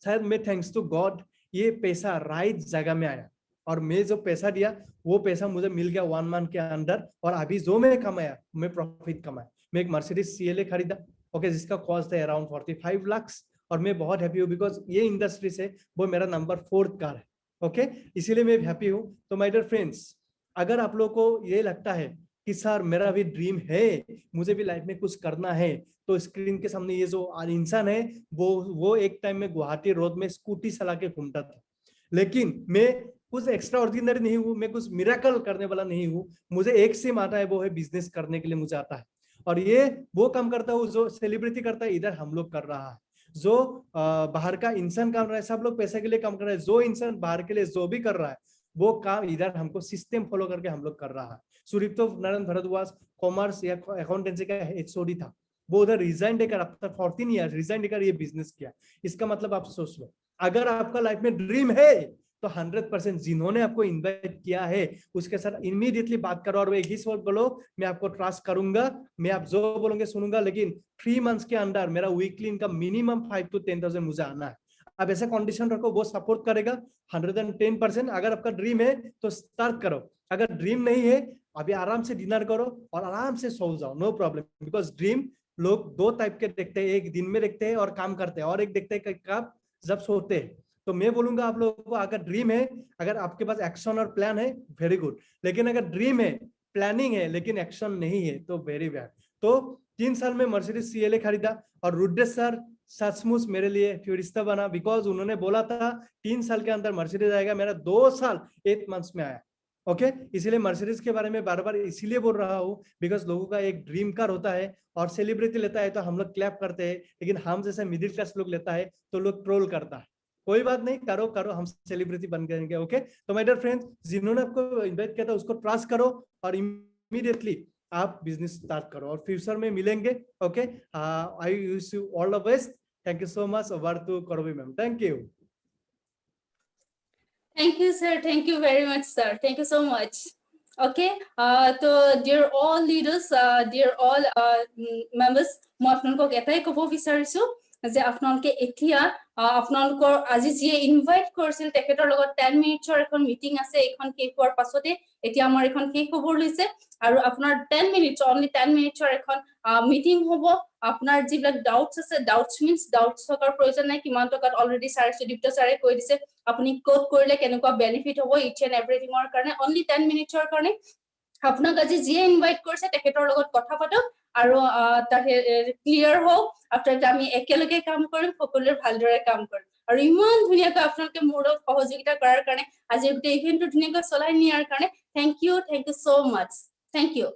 शायद मैं थैंक्स टू गॉड ये पैसा राइट जगह में आया, और मैं जो पैसा दिया वो पैसा मुझे मिल गया 1 मंथ के अंदर, और अभी जो मैं कमाया, मैं प्रॉफिट कमाया। मैं एक मर्सिडीज CLA खरीदा, ओके, जिसका कॉस्ट है अराउंड 45 लाख, और मैं बहुत हैप्पी हूँ बिकॉज ये इंडस्ट्री से वो मेरा नंबर 4th कार है, ओके, इसीलिए मैं हैप्पी हूँ। तो माय डियर फ्रेंड्स, अगर आप लोगों को ये लगता है कि सर मेरा भी ड्रीम है, मुझे भी लाइफ में कुछ करना है, तो स्क्रीन के सामने ये जो इंसान है वो एक टाइम में गुवाहाटी रोड में स्कूटी चला के घूमता था, लेकिन मैं कुछ एक्स्ट्रा ऑर्डिनरी नहीं हूँ, मैं कुछ मिरेकल करने वाला नहीं हूँ। मुझे एक सिम आता है, वो है बिजनेस करने के लिए मुझे आता है, और ये वो काम करता हूँ जो सेलिब्रिटी करता है, इधर हम लोग कर रहा है। जो बाहर का इंसान काम रहा है, सब लोग पैसे के लिए काम कर रहे हैं, जो इंसान बाहर के लिए जो भी कर रहा है वो काम इधर हमको सिस्टम फॉलो करके हम लोग कर रहा है। सुरिप्तो नारायण भरद्वाज कॉमर्स या अकाउंटेंसी का HOD था, वो उधर रिजाइन देकर आफ्टर 14 ईयर रिजाइन देकर ये बिजनेस किया। इसका मतलब आप सोच लो, अगर आपका लाइफ में ड्रीम है तो 100% जिन्होंने आपको इन्वाइट किया है उसके साथ इमीडिएटली बात करो, और वो एक ही वर्ड बोलो, मैं आपको ट्रस्ट करूंगा, मैं आप जो बोलोगे सुनूंगा, लेकिन 3 मंथ्स के अंदर मेरा वीकली इनकम मिनिमम 5 to 10,000 मुझे आना है। अब ऐसा कंडीशन रखो, वो सपोर्ट करेगा 110%। अगर आपका ड्रीम है तो स्टार्ट करो, अगर ड्रीम नहीं है अभी आराम से डिनर करो और आराम से सो जाओ, नो प्रॉब्लम। बिकॉज ड्रीम लोग 2 टाइप के देखते हैं, एक दिन में देखते हैं और काम करते हैं, और एक देखते हैं काम जब सोते हैं। तो मैं बोलूंगा आप लोगों को, अगर ड्रीम है, अगर आपके पास एक्शन और प्लान है, वेरी गुड, लेकिन अगर ड्रीम है, प्लानिंग है, लेकिन एक्शन नहीं है, तो वेरी बैड। तो 3 साल में मर्सिडीज CLA खरीदा, और रुद्रेश सर सचमुच मेरे लिए फ्यूरिस्ता बना, बिकॉज उन्होंने बोला था 3 साल के अंदर मर्सिडीज आएगा, मेरा 2 साल 8 मंथ्स में आया, ओके। इसीलिए मर्सिडीज के बारे में बार बार इसीलिए बोल रहा हूँ, बिकॉज लोगों का एक ड्रीम कार होता है, और सेलिब्रिटी लेता है तो हम लोग क्लैप करते हैं, लेकिन हम जैसे मिडिल क्लास लोग लेता है तो लोग ट्रोल करता है। कोई बात नहीं, करो करो, हम सेलिब्रिटी बन जाएंगे, ओके। तो माय डियर फ्रेंड्स, जिन्होंने आपको इन्वाइट किया था उसको ट्रस्ट करो, और इमीडिएटली आप बिजनेस स्टार्ट करो, और फ्यूचर में मिलेंगे, okay. I wish you all the best. Thank you so much. Over to Karvi ma'am, thank you. Thank you, sir. Thank you very much, sir. Thank you so much. Okay. So, dear all leaders, dear all members, মই আপোনালোকক এটাই ক'ব বিচাৰিছো যে আপোনালোকে এতিয়া আপোনালোকৰ আজি যিয়ে ইনভাইট কৰিছিল তেখেতৰ লগত 10 মিনিটৰ এখন মিটিং আছে, এইখন শেষ হোৱাৰ পাছতে এতিয়া আমাৰ এখন শেষ খবৰ লৈছে, আৰু আপোনাৰ 10 মিনিটছ অনলি 10 মিনিটৰ এখন মিটিং হ'ব। আপোনাৰ যিবিলাক ডাউটছ আছে, ডাউটছ মিন্স ডাউটছ থকাৰ প্ৰয়োজন নাই, কিমান টকাত অলৰেডি ছাৰে সুদীপ্ত ছাৰে কৈ দিছে আপুনি কোড কৰিলে কেনেকুৱা বেনিফিট হ'ব ইচ এণ্ড এভৰিথিঙৰ কাৰণে। অনলি 10 মিনিটছৰ কাৰণে আপোনাক আজি যিয়ে ইনভাইট কৰিছে তেখেতৰ লগত কথা পাতক, আৰু ক্লিয়াৰ হওক। আফটাৰ আমি একেলগে কাম কৰিম, সকলোৰে ভালদৰে কাম কৰিম, আৰু ইমান ধুনীয়াকৈ আপোনালোকে মোৰ লগত সহযোগিতা কৰাৰ কাৰণে, আজি গোটেই ইভেন্টটো ধুনীয়াকৈ চলাই নিয়াৰ কাৰণে thank you so much. Thank you.